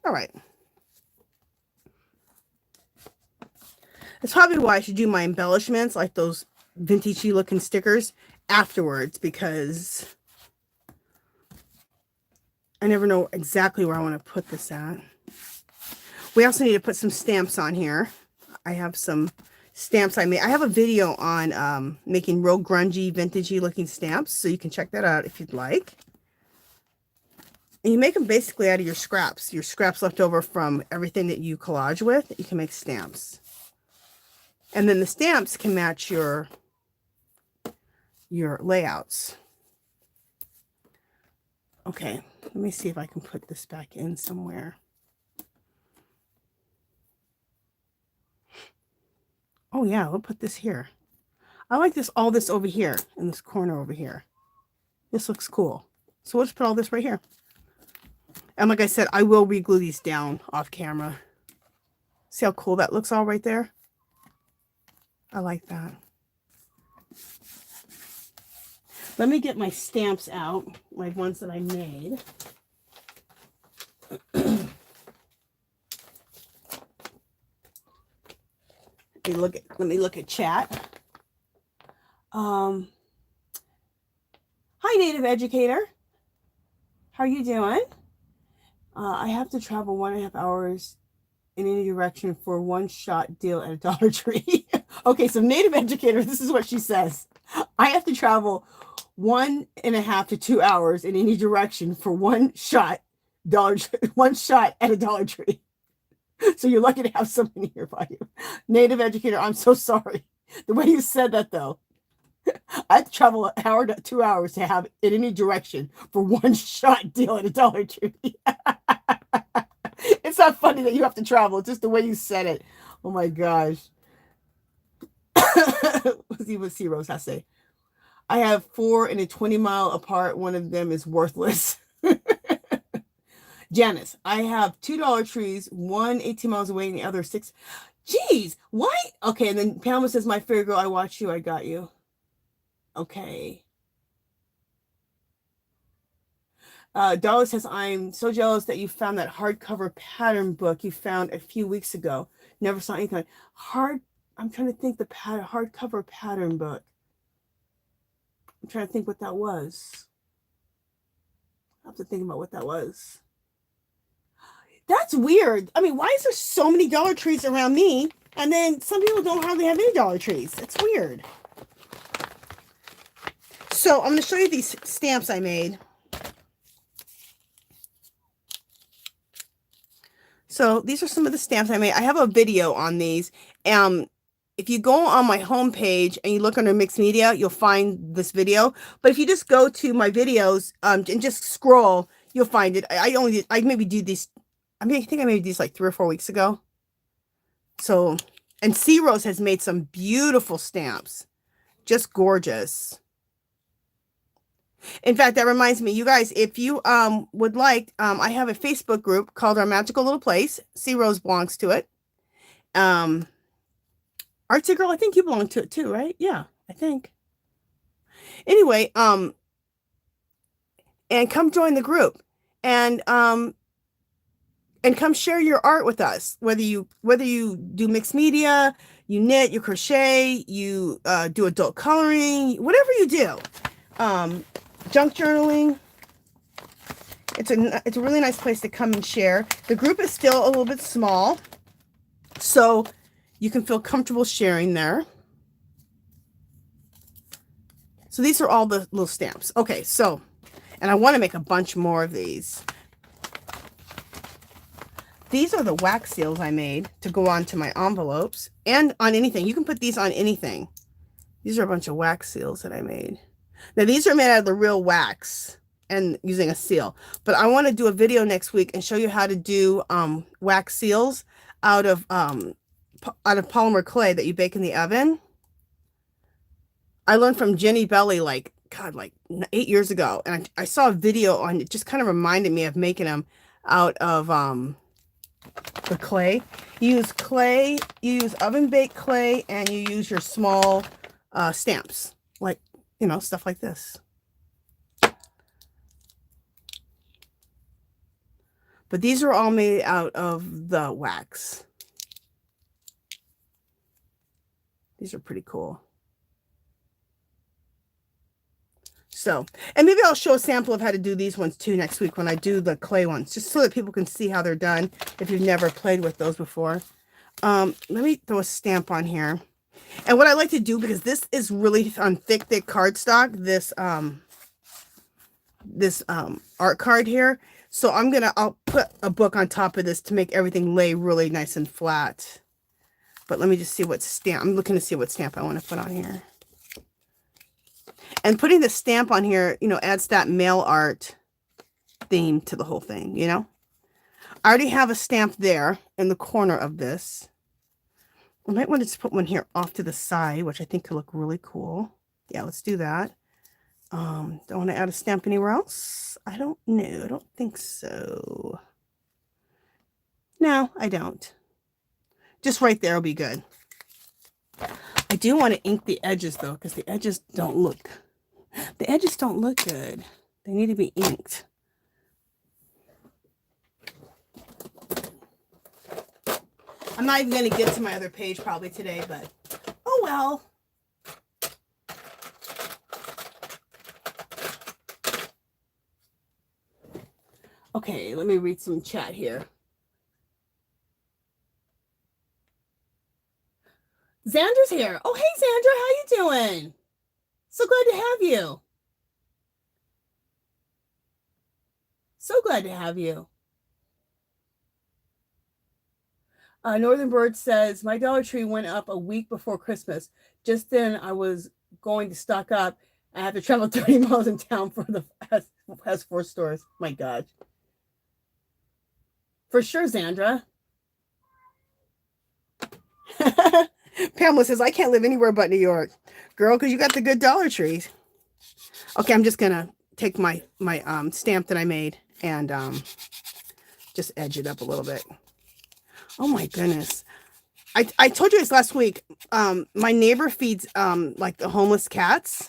All right. That's probably why I should do my embellishments, like those vintagey looking stickers, afterwards, because I never know exactly where I want to put this at. We also need to put some stamps on here. I have some stamps I made. I have a video on making real grungy, vintagey looking stamps, so you can check that out if you'd like. And you make them basically out of your scraps left over from everything that you collage with. You can make stamps. And then the stamps can match your layouts. Okay, let me see if I can put this back in somewhere. Oh yeah, we'll put this here. I like this, all this over here, in this corner over here. This looks cool. So we'll just put all this right here. And like I said, I will re-glue these down off camera. See how cool that looks all right there? I like that. Let me get my stamps out, my ones that I made. Let me look at chat. Hi, Native Educator. How are you doing? I have to travel 1.5 hours in any direction for a one-shot deal at a Dollar Tree. Okay, so Native Educator, this is what she says. I have to travel 1.5 to 2 hours in any direction for one shot at a Dollar Tree. So you're lucky to have something here by you. Native Educator, I'm so sorry. The way you said that, though. I have to travel 1 hour to 2 hours to have in any direction for one shot deal at a Dollar Tree. It's not funny that you have to travel. It's just the way you said it. Oh my gosh. Let's see what C Rose has to say. I have 4 and a 20-mile apart. One of them is worthless. Janice, I have 2 Dollar Trees, one 18 miles away and the other 6. Geez, why? Okay, and then Pamela says, my favorite girl, I watched you, I got you. Okay. Dollar says, I'm so jealous that you found that hardcover pattern book you found a few weeks ago. Never saw anything. I'm trying to think the hardcover pattern book. I'm trying to think what that was. I have to think about what that was. That's weird. I mean, why is there so many Dollar Trees around me? And then some people don't hardly have any Dollar Trees. It's weird. So I'm going to show you these stamps I made. So these are some of the stamps I made. I have a video on these. If you go on my homepage and you look under mixed media, you'll find this video. But if you just go to my videos and just scroll, you'll find it. I maybe do these. I think I made these like 3 or 4 weeks ago. So, and C Rose has made some beautiful stamps. Just gorgeous. In fact, that reminds me, you guys, if you would like, I have a Facebook group called Our Magical Little Place. C Rose belongs to it. Artsy Girl, I think you belong to it too, right? Yeah, I think. Anyway, and come join the group and come share your art with us. Whether you do mixed media, you knit, you crochet, you do adult coloring, whatever you do. Junk journaling. It's a really nice place to come and share. The group is still a little bit small, so you can feel comfortable sharing there. So these are all the little stamps. Okay, so, and I want to make a bunch more of these. These are the wax seals I made to go onto my envelopes and on anything. You can put these on anything. These are a bunch of wax seals that I made. Now, these are made out of the real wax and using a seal. But I want to do a video next week and show you how to do wax seals out of polymer clay that you bake in the oven. I learned from Jenny Belly like 8 years ago. And I saw a video on it, just kind of reminded me of making them out of the clay. You use clay, you use oven baked clay, and you use your small stamps, like, you know, stuff like this. But these are all made out of the wax. These are pretty cool. So, and maybe I'll show a sample of how to do these ones too next week when I do the clay ones, just so that people can see how they're done if you've never played with those before. Let me throw a stamp on here. And what I like to do, because this is really on thick cardstock, this art card here. So I'll put a book on top of this to make everything lay really nice and flat. But let me just see what stamp, I'm looking to see what stamp I want to put on here. And putting the stamp on here, you know, adds that mail art theme to the whole thing, you know. I already have a stamp there in the corner of this. I might want to just put one here off to the side, which I think could look really cool. Yeah, let's do that. Don't want to add a stamp anywhere else? I don't know. I don't think so. No, I don't. Just right there will be good. I do want to ink the edges though, because the edges don't look good. They need to be inked. I'm not even going to get to my other page probably today, but oh well. Okay, let me read some chat here. Xandra's here. Oh, hey, Xandra, how you doing? So glad to have you. So glad to have you. Northern Bird says, my Dollar Tree went up a week before Christmas. Just then I was going to stock up. I have to travel 30 miles in town for the has 4 stores. My God. For sure, Xandra. Pamela says, I can't live anywhere but New York. Girl, because you got the good Dollar Trees. Okay, I'm just going to take my stamp that I made and just edge it up a little bit. Oh, my goodness. I told you this last week. My neighbor feeds like the homeless cats.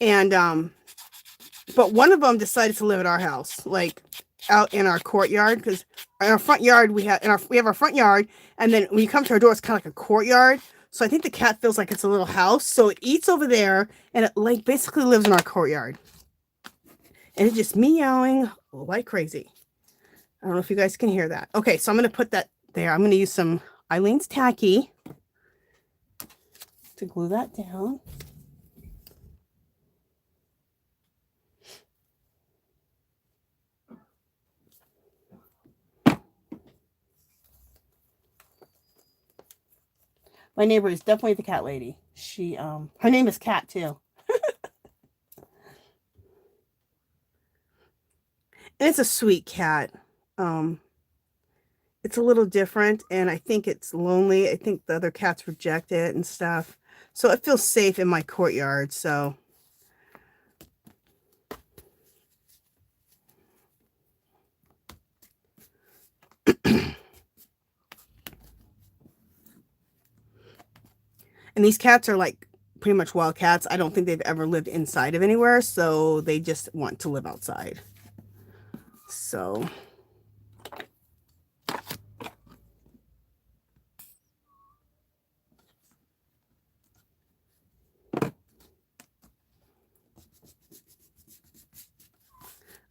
And but one of them decided to live at our house, like out in our courtyard, because in our front yard we have our front yard, and then when you come to our door, it's kind of like a courtyard. So I think the cat feels like it's a little house, so it eats over there, and it like basically lives in our courtyard, and it's just meowing like crazy. I don't know if you guys can hear that. Okay, so I'm going to put that there. I'm going to use some Eileen's tacky to glue that down. My neighbor is definitely the cat lady. She, her name is Cat too. And it's a sweet cat. It's a little different, and I think it's lonely. I think the other cats reject it and stuff. So it feels safe in my courtyard, so. And these cats are like pretty much wild cats. I don't think they've ever lived inside of anywhere, so they just want to live outside. So.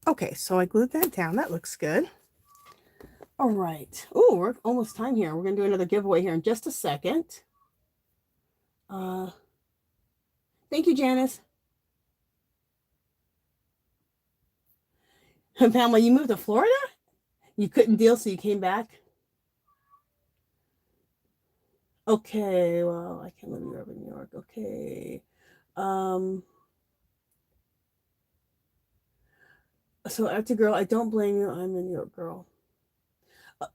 Okay, so I glued that down. That looks good. All right. Oh, we're almost time here. We're going to do another giveaway here in just a second. Thank you, Janice. Pamela, you moved to Florida? You couldn't deal, so you came back? Okay, well, I can't live in urban New York. Okay. So after girl, I don't blame you. I'm a New York girl.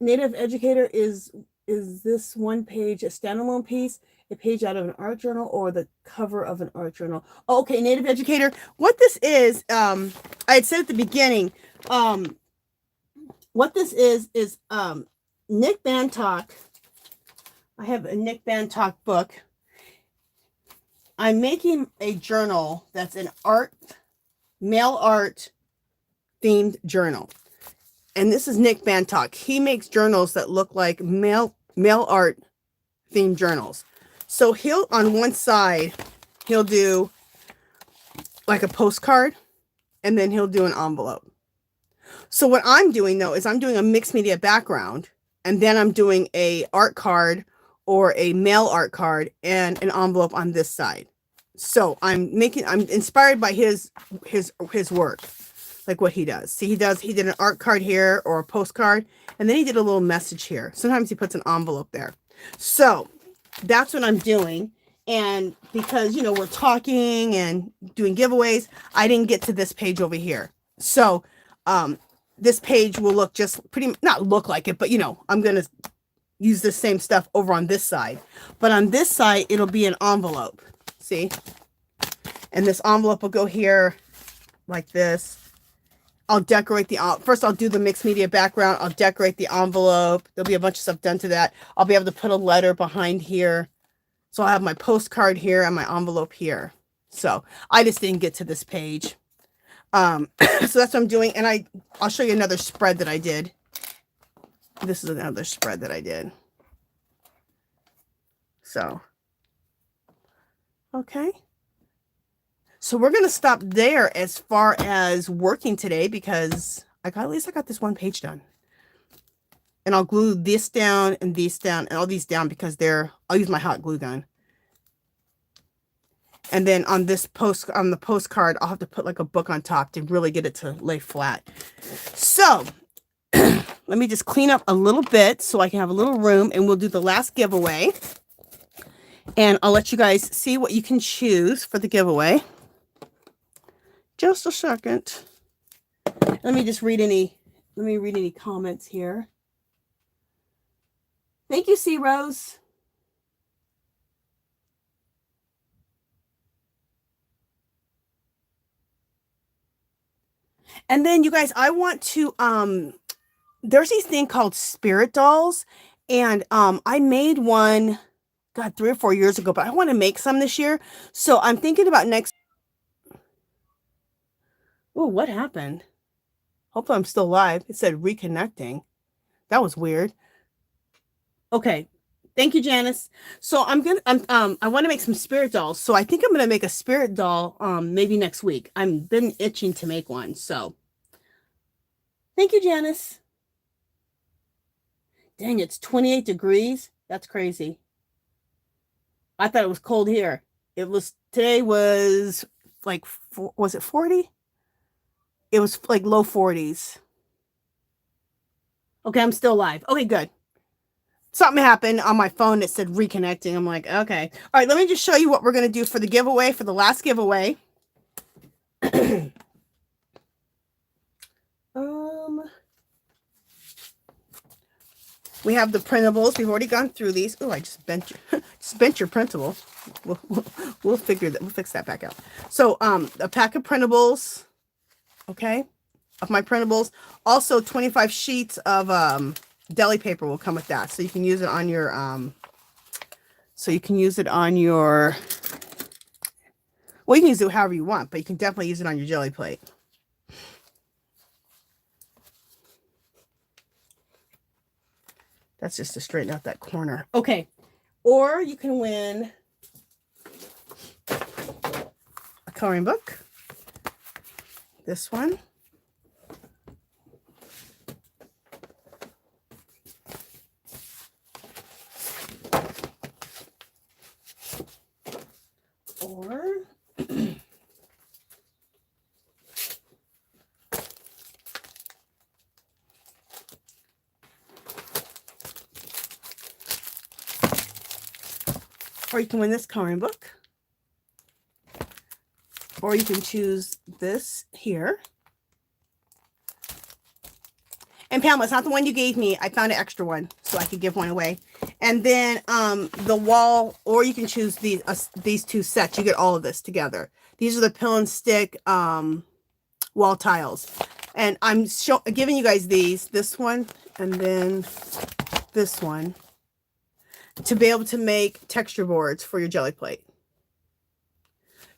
Native Educator, is this one page a standalone piece, a page out of an art journal, or the cover of an art journal? Okay, Native Educator, what this is, I had said at the beginning, what this is Nick Bantock. I have a Nick Bantock book. I'm making a journal that's an mail art themed journal. And this is Nick Bantock. He makes journals that look like mail art themed journals. So he'll, on one side, he'll do like a postcard, and then he'll do an envelope. So what I'm doing though is I'm doing a mixed media background, and then I'm doing a art card or a mail art card and an envelope on this side. So I'm inspired by his work. Like what he does. See, he did an art card here or a postcard, and then he did a little message here. Sometimes he puts an envelope there. So that's what I'm doing. And because, you know, we're talking and doing giveaways, I didn't get to this page over here. So this page will look just not look like it, but, you know, I'm going to use the same stuff over on this side. But on this side, it'll be an envelope. See? And this envelope will go here like this. I'll decorate the, first I'll do the mixed media background. I'll decorate the envelope. There'll be a bunch of stuff done to that. I'll be able to put a letter behind here. So I'll have my postcard here and my envelope here. So I just didn't get to this page. So that's what I'm doing. And I'll show you another spread that I did. This is another spread that I did. So, okay. So we're going to stop there as far as working today because at least I got this one page done. And I'll glue this down and these down and all these down because I'll use my hot glue gun. And then on this on the postcard, I'll have to put like a book on top to really get it to lay flat. So let me just clean up a little bit so I can have a little room, and we'll do the last giveaway. And I'll let you guys see what you can choose for the giveaway. Just a second. Let me just read any comments here. Thank you, C Rose. And then you guys, I want to there's these thing called spirit dolls, and I made one, God, 3 or 4 years ago, but I want to make some this year. So I'm thinking about next. Oh, what happened? Hopefully I'm still live. It said reconnecting. That was weird. Okay. Thank you, Janice. So I want to make some spirit dolls. So I think I'm going to make a spirit doll maybe next week. I've been itching to make one. So thank you, Janice. Dang, it's 28 degrees. That's crazy. I thought it was cold here. Today was like, was it 40? It was like low 40s. Okay, I'm still live. Okay, good. Something happened on my phone that said reconnecting. I'm like, okay. All right, let me just show you what we're going to do for the giveaway, for the last giveaway. We have the printables. We've already gone through these. Oh, I just bent your printable. We'll fix that back out. So, a pack of printables, okay, of my printables. Also, 25 sheets of deli paper will come with that, so you can use it on your well, you can use it however you want, but you can definitely use it on your jelly plate. That's just to straighten out that corner. Okay. Or you can win a coloring book. This one. Or you can win this coloring book. Or you can choose this here. And Pamela, it's not the one you gave me. I found an extra one so I could give one away. And then the wall, or you can choose these two sets. You get all of this together. These are the pill and stick wall tiles. And I'm giving you guys this one, and then this one, to be able to make texture boards for your jelly plate.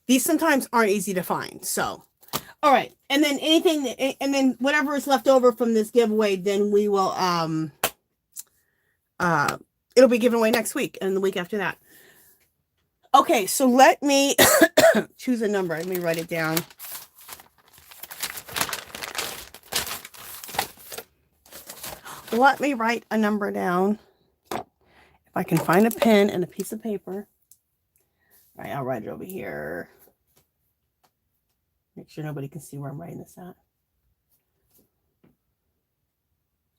These sometimes aren't easy to find. So, all right. And then then whatever is left over from this giveaway, then we will, it'll be given away next week and the week after that. Okay. So let me choose a number. Let me write it down. Let me write a number down. I can find a pen and a piece of paper. All right, I'll write it over here. Make sure nobody can see where I'm writing this at.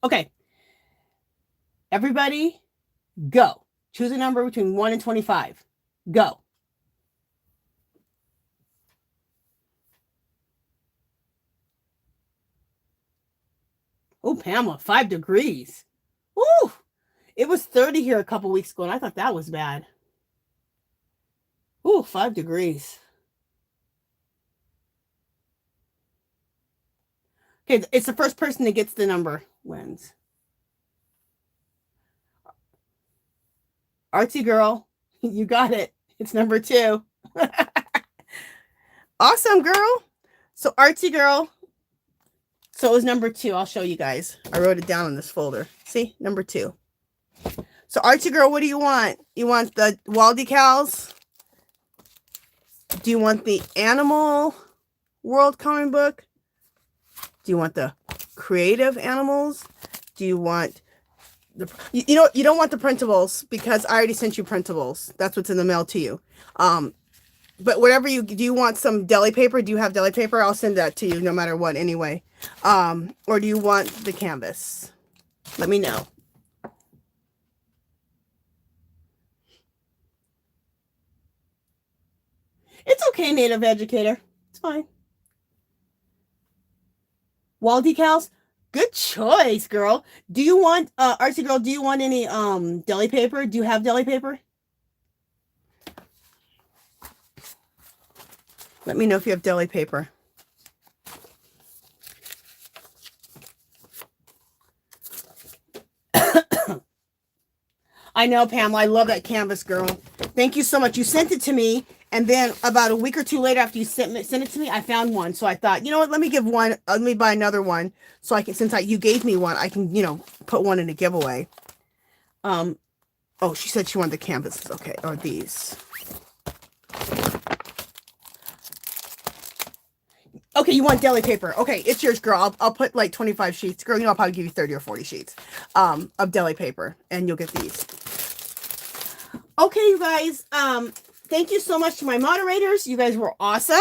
Okay. Everybody, go. Choose a number between 1 and 25. Go. Oh, Pamela, 5 degrees. Woo! It was 30 here a couple weeks ago, and I thought that was bad. Ooh, 5 degrees. Okay, it's the first person that gets the number wins. Artsy girl, you got it. It's number 2. Awesome, girl. So Artsy girl. So it was number 2. I'll show you guys. I wrote it down in this folder. See, number 2. So Artsy girl, what do you want? You want the wall decals? Do you want the animal world coloring book? Do you want the creative animals? Do you want the, you know, you don't want the printables because I already sent you printables. That's what's in the mail to you. But whatever you, do you want some deli paper? Do you have deli paper? I'll send that to you no matter what anyway. Or do you want the canvas? Let me know. It's okay, native educator. It's fine. Wall decals? Good choice, girl. Do you want, Artsy girl, do you want any deli paper? Do you have deli paper? Let me know if you have deli paper. I know, Pamela. I love that canvas, girl. Thank you so much. You sent it to me, and then about a week or 2 later after you sent it to me, I found one. So I thought, you know what? Let me give one. Let me buy another one. So I can, since you gave me one, I can, you know, put one in a giveaway. Oh, she said she wanted the canvases. Okay, or these. Okay, you want deli paper. Okay, it's yours, girl. I'll put like 25 sheets. Girl, you know, I'll probably give you 30 or 40 sheets of deli paper, and you'll get these. Okay, you guys, thank you so much to my moderators. You guys were awesome.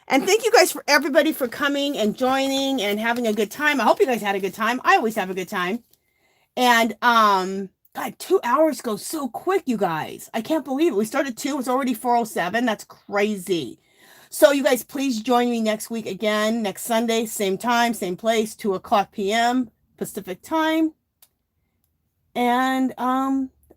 And thank you guys for everybody for coming and joining and having a good time. I hope you guys had a good time. I always have a good time. And, God, 2 hours go so quick, you guys. I can't believe it. We started at 2. It's already 4:07. That's crazy. So you guys, please join me next week again, next Sunday, same time, same place, 2:00 p.m. Pacific time. And,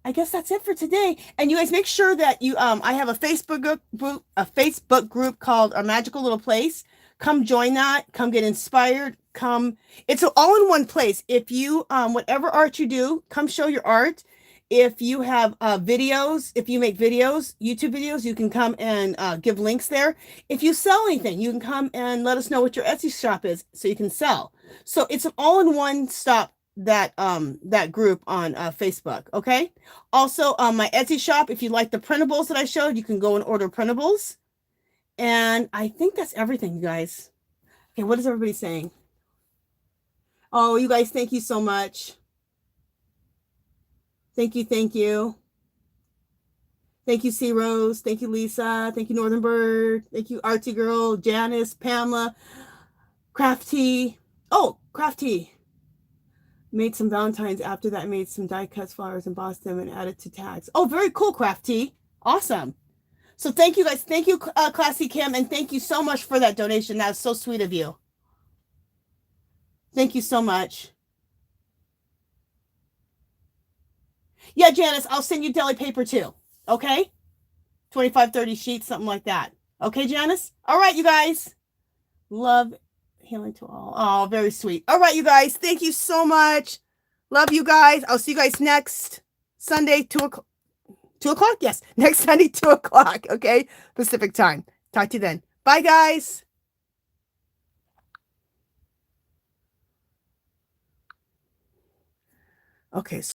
I guess that's it for today. And you guys make sure that you, I have a Facebook group called Our Magical Little Place. Come join that. Come get inspired. Come. It's all in one place. If you, whatever art you do, come show your art. If you have videos, if you make videos, YouTube videos, you can come and give links there. If you sell anything, you can come and let us know what your Etsy shop is so you can sell. So it's an all-in-one stop, that group on Facebook. Okay. Also, my Etsy shop, if you like the printables that I showed, you can go and order printables. And I think that's everything, you guys. Okay, what is everybody saying? Oh, you guys, thank you so much. Thank you, thank you. Thank you, C Rose. Thank you, Lisa. Thank you, Northern Bird. Thank you, Artsy Girl, Janice, Pamela, Crafty. Oh, Crafty. Made some Valentines. After that, made some die cuts, flowers, embossed them, and added to tags. Oh, very cool, Crafty. Awesome. So thank you, guys. Thank you, Classy Kim, and thank you so much for that donation. That was so sweet of you. Thank you so much. Yeah, Janice, I'll send you deli paper too. Okay? 25, 30 sheets, something like that. Okay, Janice? All right, you guys. Love, healing to all. Oh, very sweet. All right, you guys. Thank you so much. Love you guys. I'll see you guys next Sunday, 2:00. 2:00? Yes. Next Sunday, 2:00. Okay? Pacific time. Talk to you then. Bye, guys. Okay.